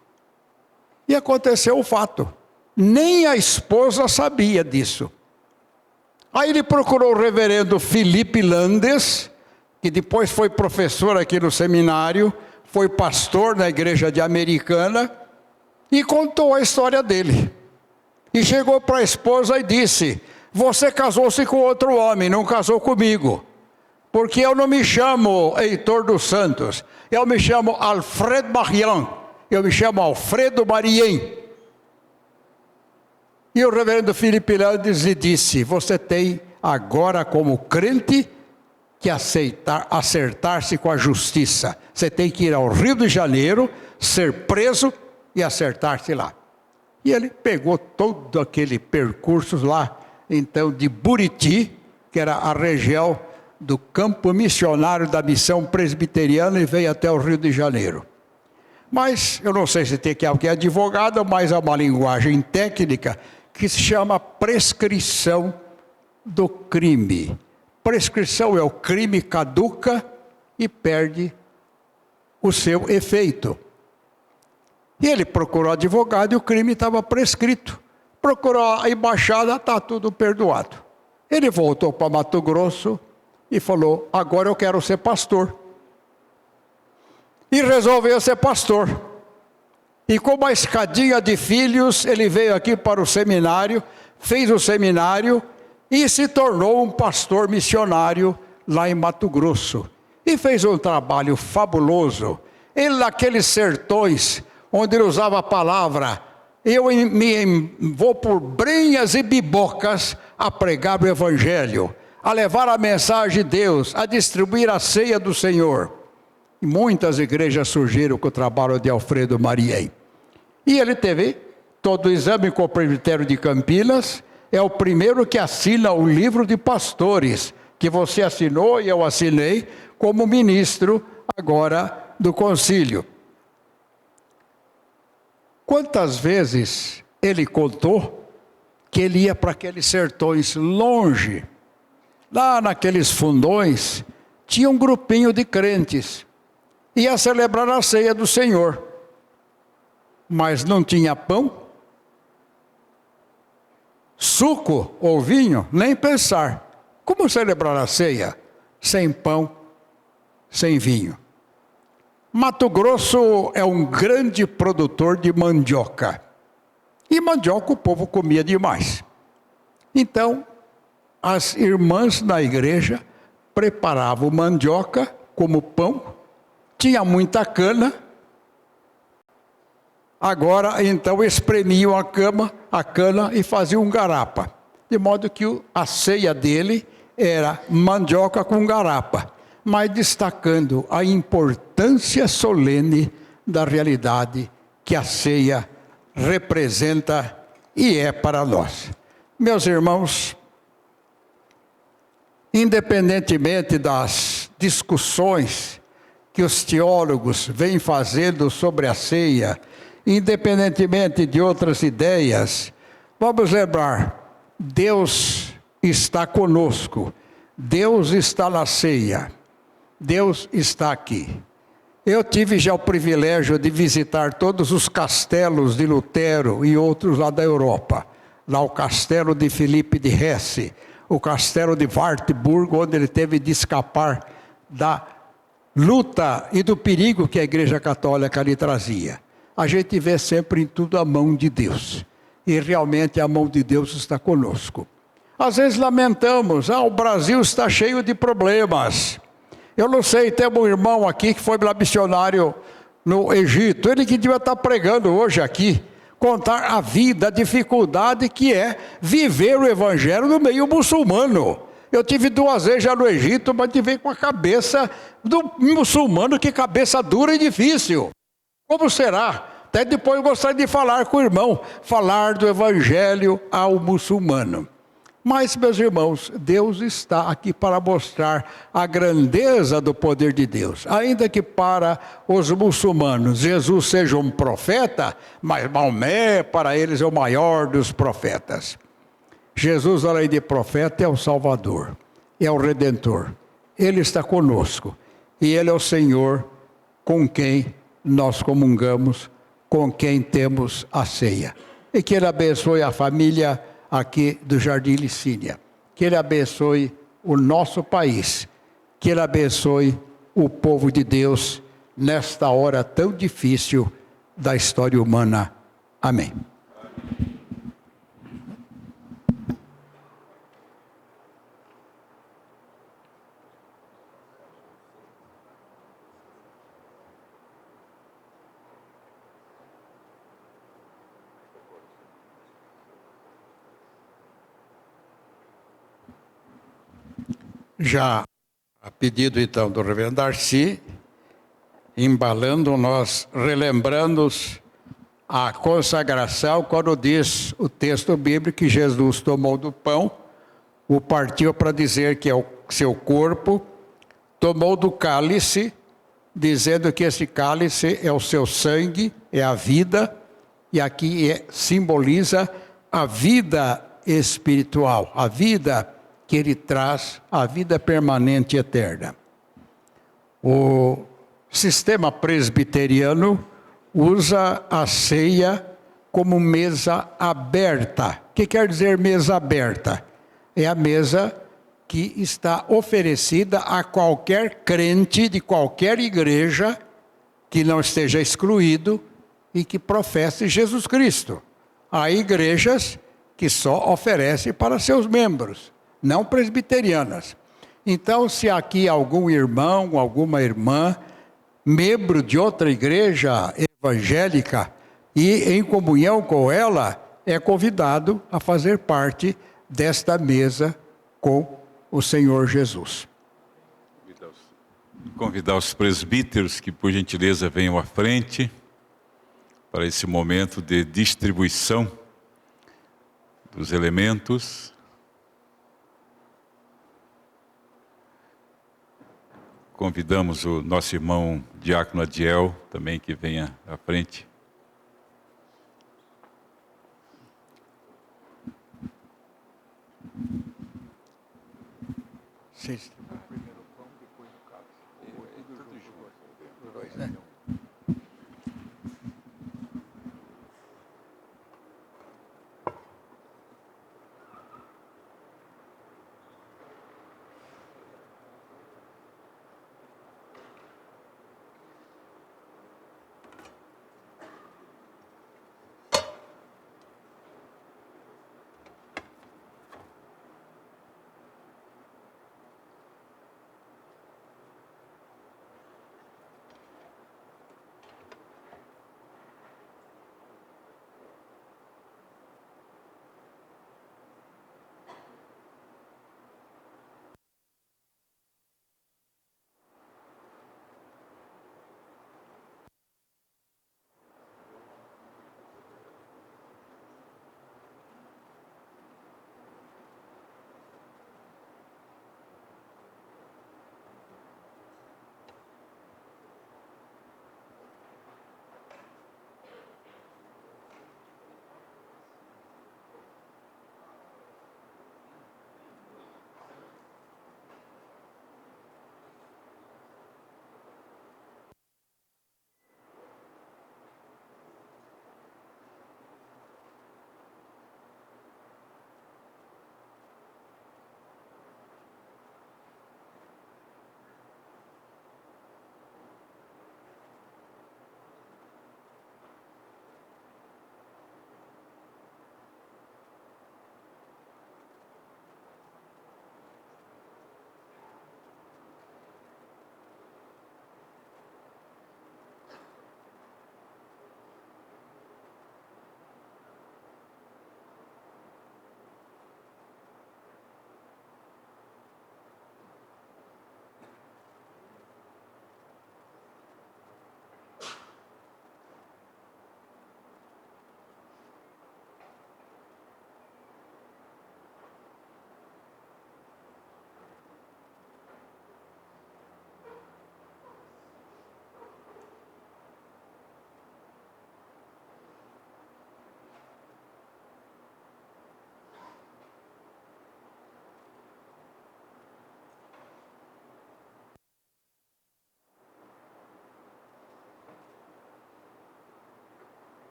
E aconteceu o fato. Nem a esposa sabia disso. Aí ele procurou o reverendo Felipe Landes, que depois foi professor aqui no seminário, foi pastor na igreja de Americana, e contou a história dele. E chegou para a esposa e disse, você casou-se com outro homem, não casou comigo. Porque eu não me chamo Heitor dos Santos, eu me chamo Alfred Marian, eu me chamo Alfredo Marien. E o reverendo Felipe Landes lhe disse, você tem agora como crente que acertar-se com a justiça. Você tem que ir ao Rio de Janeiro, ser preso e acertar-se lá. E ele pegou todo aquele percurso lá, então de Buriti, que era a região do campo missionário da missão presbiteriana, e veio até o Rio de Janeiro. Mas, eu não sei se tem que alguém advogado, mas é uma linguagem técnica que se chama prescrição do crime. Prescrição é o crime caduca e perde o seu efeito. E ele procurou advogado e o crime estava prescrito. Procurou a embaixada, está tudo perdoado. Ele voltou para Mato Grosso e falou, agora eu quero ser pastor. E resolveu ser pastor. E com uma escadinha de filhos, ele veio aqui para o seminário, fez o seminário e se tornou um pastor missionário lá em Mato Grosso. E fez um trabalho fabuloso. Ele naqueles sertões, onde ele usava a palavra, eu vou por brenhas e bibocas a pregar o evangelho, a levar a mensagem de Deus, a distribuir a ceia do Senhor. E muitas igrejas surgiram com o trabalho de Alfredo Marien. E ele teve todo o exame com o presbitério de Campinas, é o primeiro que assina o livro de pastores, que você assinou e eu assinei como ministro agora do concílio. Quantas vezes ele contou que ele ia para aqueles sertões longe, lá naqueles fundões, tinha um grupinho de crentes, ia celebrar a ceia do Senhor, mas não tinha pão, suco ou vinho, nem pensar. Como celebrar a ceia sem pão, sem vinho? Mato Grosso é um grande produtor de mandioca. E mandioca o povo comia demais. Então, as irmãs na igreja preparavam mandioca como pão, tinha muita cana. Agora, então, espremiam a cana e faziam um garapa. De modo que a ceia dele era mandioca com garapa, mas destacando a importância solene da realidade que a ceia representa e é para nós. Meus irmãos, independentemente das discussões que os teólogos vêm fazendo sobre a ceia, independentemente de outras ideias, vamos lembrar, Deus está conosco, Deus está na ceia, Deus está aqui. Eu tive já o privilégio de visitar todos os castelos de Lutero e outros lá da Europa. Lá o castelo de Filipe de Hesse, o castelo de Wartburg, onde ele teve de escapar da luta e do perigo que a Igreja Católica lhe trazia. A gente vê sempre em tudo a mão de Deus. E realmente a mão de Deus está conosco. Às vezes lamentamos, o Brasil está cheio de problemas. Eu não sei, tem um irmão aqui que foi missionário no Egito. Ele que devia estar pregando hoje aqui, contar a vida, a dificuldade que é viver o evangelho no meio muçulmano. Eu tive 2 vezes já no Egito, mas tive com a cabeça do muçulmano, que cabeça dura e difícil. Como será? Até depois eu gostaria de falar com o irmão, falar do evangelho ao muçulmano. Mas, meus irmãos, Deus está aqui para mostrar a grandeza do poder de Deus. Ainda que para os muçulmanos Jesus seja um profeta, mas Maomé para eles é o maior dos profetas. Jesus, além de profeta, é o Salvador, é o Redentor. Ele está conosco e Ele é o Senhor com quem nós comungamos, com quem temos a ceia. E que Ele abençoe a família aqui do Jardim Licínia, que Ele abençoe o nosso país, que Ele abençoe o povo de Deus nesta hora tão difícil da história humana. Amém. Já a pedido então do reverendo Darcy, embalando, nós relembramos a consagração, quando diz o texto bíblico que Jesus tomou do pão, o partiu para dizer que é o seu corpo, tomou do cálice, dizendo que esse cálice é o seu sangue, é a vida, e aqui simboliza a vida espiritual, a vida que Ele traz, a vida permanente e eterna. O sistema presbiteriano usa a ceia como mesa aberta. O que quer dizer mesa aberta? É a mesa que está oferecida a qualquer crente de qualquer igreja que não esteja excluído e que professe Jesus Cristo. Há igrejas que só oferecem para seus membros, não presbiterianas. Então, se aqui algum irmão, alguma irmã, membro de outra igreja evangélica e em comunhão com ela, é convidado a fazer parte desta mesa com o Senhor Jesus. Convidar os presbíteros que, por gentileza, venham à frente para esse momento de distribuição dos elementos. Convidamos o nosso irmão Diácono Adiel também que venha à frente. Vocês primeiro o pão, depois o cálice. Tudo junto. Os dois, né?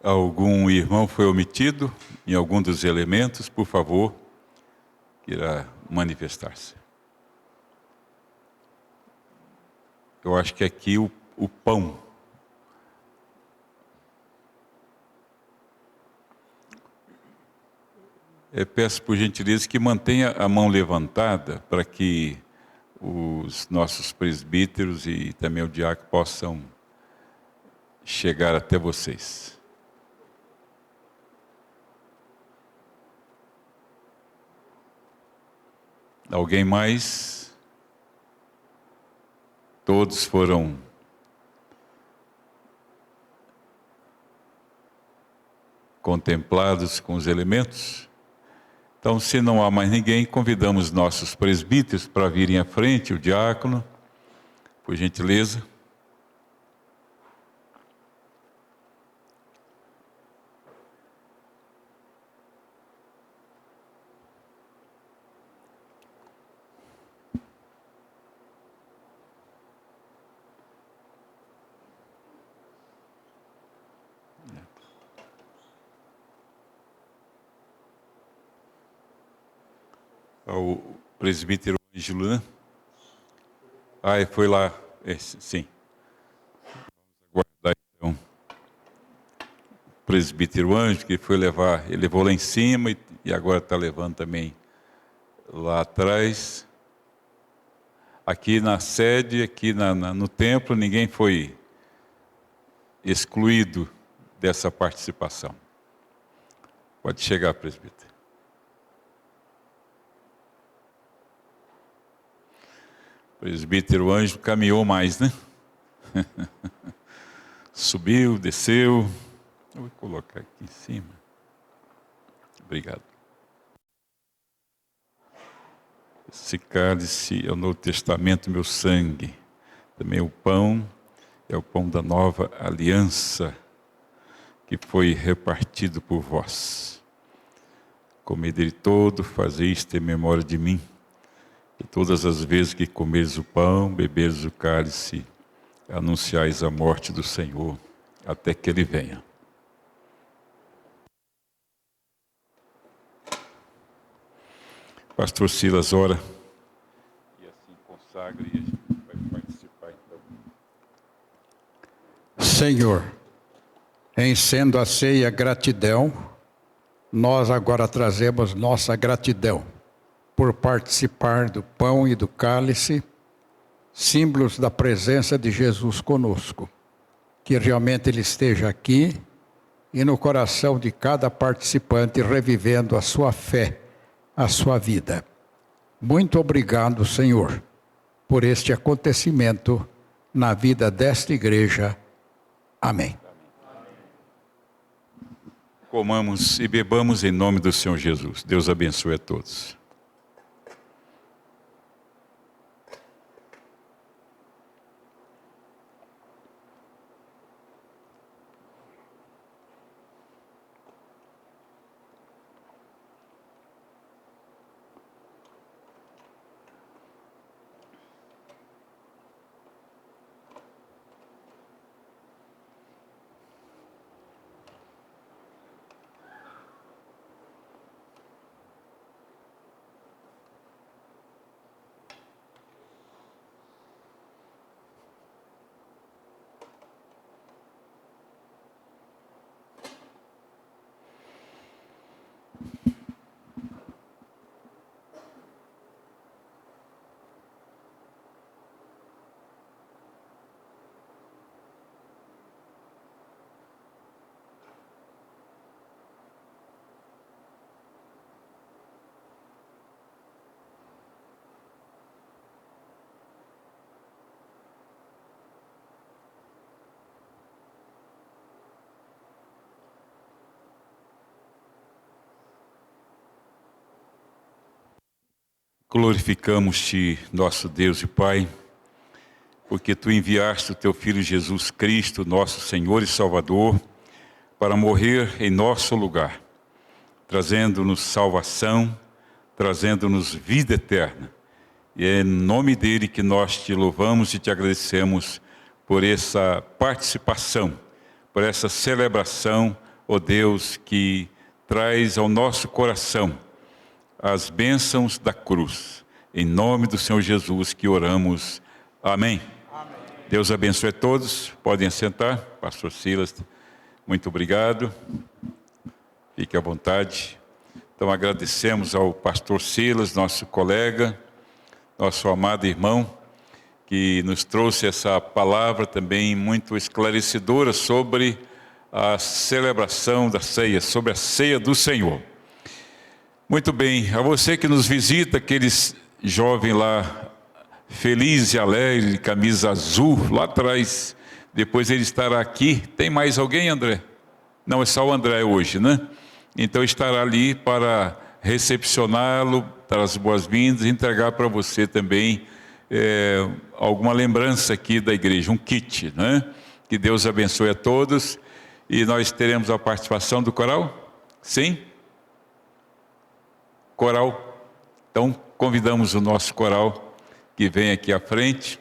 Algum irmão foi omitido em algum dos elementos, por favor, queira manifestar-se. Eu acho que aqui o pão. Eu peço por gentileza que mantenha a mão levantada para que os nossos presbíteros e também o diácono possam chegar até vocês. Alguém mais? Todos foram contemplados com os elementos? Então, se não há mais ninguém, convidamos nossos presbíteros para virem à frente, o diácono, por gentileza. O presbítero Ângelo, né? Foi lá, sim. Vamos aguardar então. O presbítero Ângelo, que foi levar, ele levou lá em cima e agora está levando também lá atrás. Aqui na sede, aqui no templo, ninguém foi excluído dessa participação. Pode chegar, presbítero. O presbítero Ângelo caminhou mais, né? Subiu, desceu. Eu vou colocar aqui em cima. Obrigado. Esse cálice é o Novo Testamento, meu sangue. Também o pão é o pão da nova aliança, que foi repartido por vós. Comei dele todo, fazei isto em memória de mim. E todas as vezes que comeres o pão, beberes o cálice, anunciais a morte do Senhor, até que Ele venha. Pastor Silas, ora. E assim consagra e a gente vai participar então. Senhor, em sendo a ceia gratidão, nós agora trazemos nossa gratidão por participar do pão e do cálice, símbolos da presença de Jesus conosco. Que realmente Ele esteja aqui e no coração de cada participante, revivendo a sua fé, a sua vida. Muito obrigado, Senhor, por este acontecimento na vida desta igreja. Amém. Comamos e bebamos em nome do Senhor Jesus. Deus abençoe a todos. Glorificamos-te, nosso Deus e Pai, porque Tu enviaste o Teu Filho Jesus Cristo, nosso Senhor e Salvador, para morrer em nosso lugar, trazendo-nos salvação, trazendo-nos vida eterna. E é em nome dEle que nós Te louvamos e Te agradecemos por essa participação, por essa celebração, ó Deus, que traz ao nosso coração as bênçãos da cruz. Em nome do Senhor Jesus que oramos. Amém. Amém. Deus abençoe a todos. Podem assentar. Pastor Silas, muito obrigado. Fique à vontade. Então agradecemos ao pastor Silas, nosso colega, nosso amado irmão, que nos trouxe essa palavra também muito esclarecedora sobre a celebração da ceia, sobre a ceia do Senhor. Muito bem, a você que nos visita, aqueles jovens lá, feliz e alegre, camisa azul, lá atrás, depois ele estará aqui. Tem mais alguém, André? Não, é só o André hoje, né? Então estará ali para recepcioná-lo, dar as boas-vindas e entregar para você também alguma lembrança aqui da igreja, um kit, né? Que Deus abençoe a todos. E nós teremos a participação do coral? Sim? Coral. Então, convidamos o nosso coral que vem aqui à frente.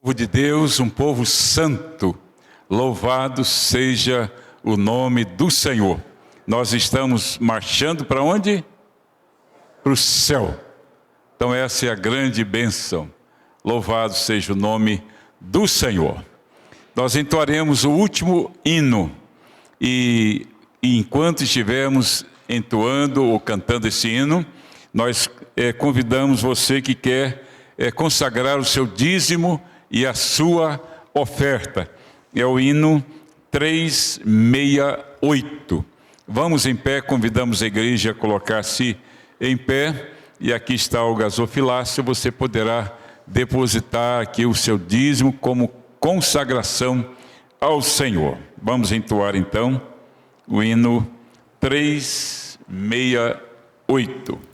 Povo de Deus, um povo santo, louvado seja o nome do Senhor. Nós estamos marchando para onde? Para o céu. Então essa é a grande bênção. Louvado seja o nome do Senhor. Nós entoaremos o último hino e enquanto estivermos entoando ou cantando esse hino, nós convidamos você que quer consagrar o seu dízimo e a sua oferta. É o hino 368. Vamos em pé, convidamos a igreja a colocar-se em pé. E aqui está o gasofilácio, você poderá depositar aqui o seu dízimo como consagração ao Senhor. Vamos entoar então o hino 368.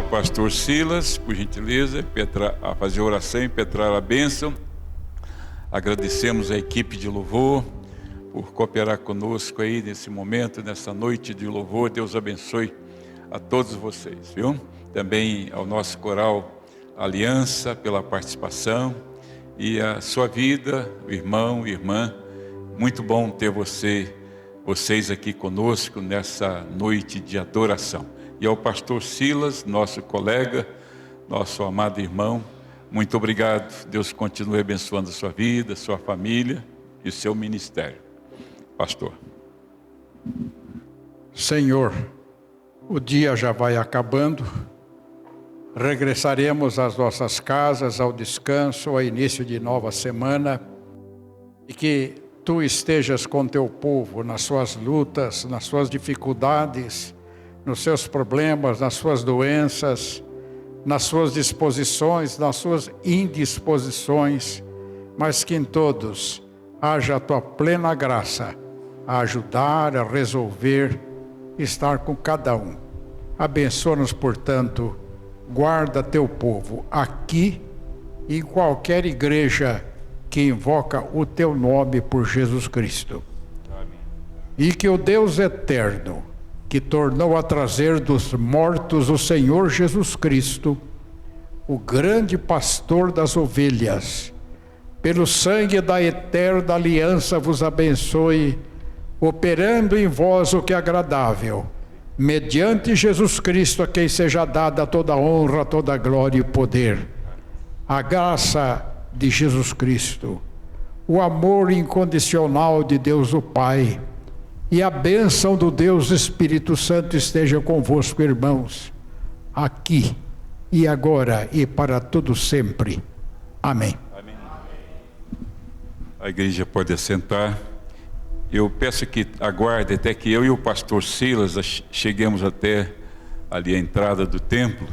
Pastor Silas, por gentileza, a fazer a oração e impetrar a bênção. Agradecemos a equipe de louvor por cooperar conosco aí nesse momento, nessa noite de louvor. Deus abençoe a todos vocês, viu? Também ao nosso coral Aliança pela participação e a sua vida, irmão e irmã. Muito bom ter vocês aqui conosco nessa noite de adoração. E ao pastor Silas, nosso colega, nosso amado irmão, muito obrigado. Deus continue abençoando a sua vida, a sua família e o seu ministério. Pastor. Senhor, o dia já vai acabando. Regressaremos às nossas casas, ao descanso, ao início de nova semana. E que Tu estejas com Teu povo nas suas lutas, nas suas dificuldades, nos seus problemas, nas suas doenças, nas suas disposições, nas suas indisposições, mas que em todos haja a Tua plena graça a ajudar, a resolver, estar com cada um. Abençoa-nos, portanto, guarda Teu povo aqui e em qualquer igreja que invoca o Teu nome por Jesus Cristo. Amém. E que o Deus eterno, que tornou a trazer dos mortos o Senhor Jesus Cristo, o grande pastor das ovelhas, pelo sangue da eterna aliança vos abençoe, operando em vós o que é agradável, mediante Jesus Cristo, a quem seja dada toda a honra, toda a glória e poder. A graça de Jesus Cristo, o amor incondicional de Deus o Pai e a bênção do Deus Espírito Santo esteja convosco, irmãos, aqui e agora e para todo sempre. Amém. Amém. A igreja pode assentar. Eu peço que aguarde até que eu e o pastor Silas cheguemos até ali a entrada do templo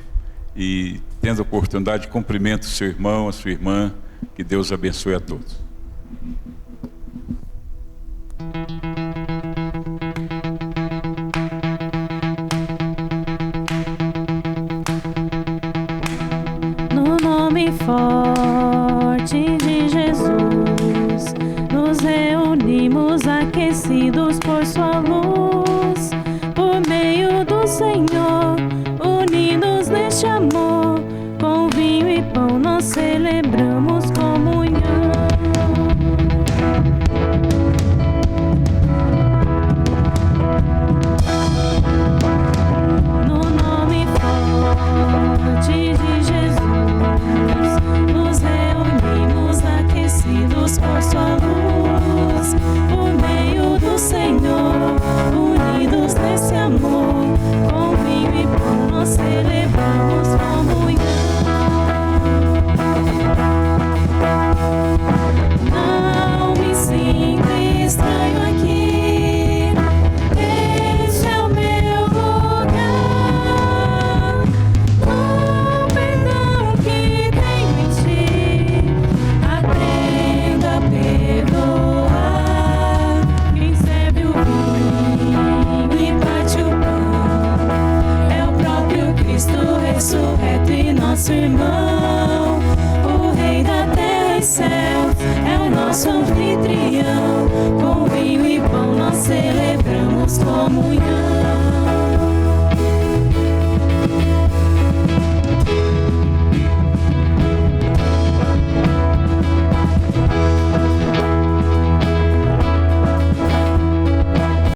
e, tendo a oportunidade, cumprimento o seu irmão, a sua irmã. Que Deus abençoe a todos. No nome forte de Jesus, nos reunimos aquecidos por sua luz, por meio do Senhor, unidos neste amor, com vinho e pão nós celebramos comunhão. No nome forte de Jesus, nos reunimos aquecidos por sua luz, por meio do Senhor, unidos nesse amor, com vinho e pão nós celebramos comunhão. Não me sinto estranho aqui, este é o meu lugar. No perdão que tenho em ti, aprendo a perdoar. Quem serve o vinho e bate o pão é o próprio Cristo ressurreto e nosso irmão, o Rei da terra e céu, é o nosso anfitrião. Com vinho e pão nós celebramos comunhão.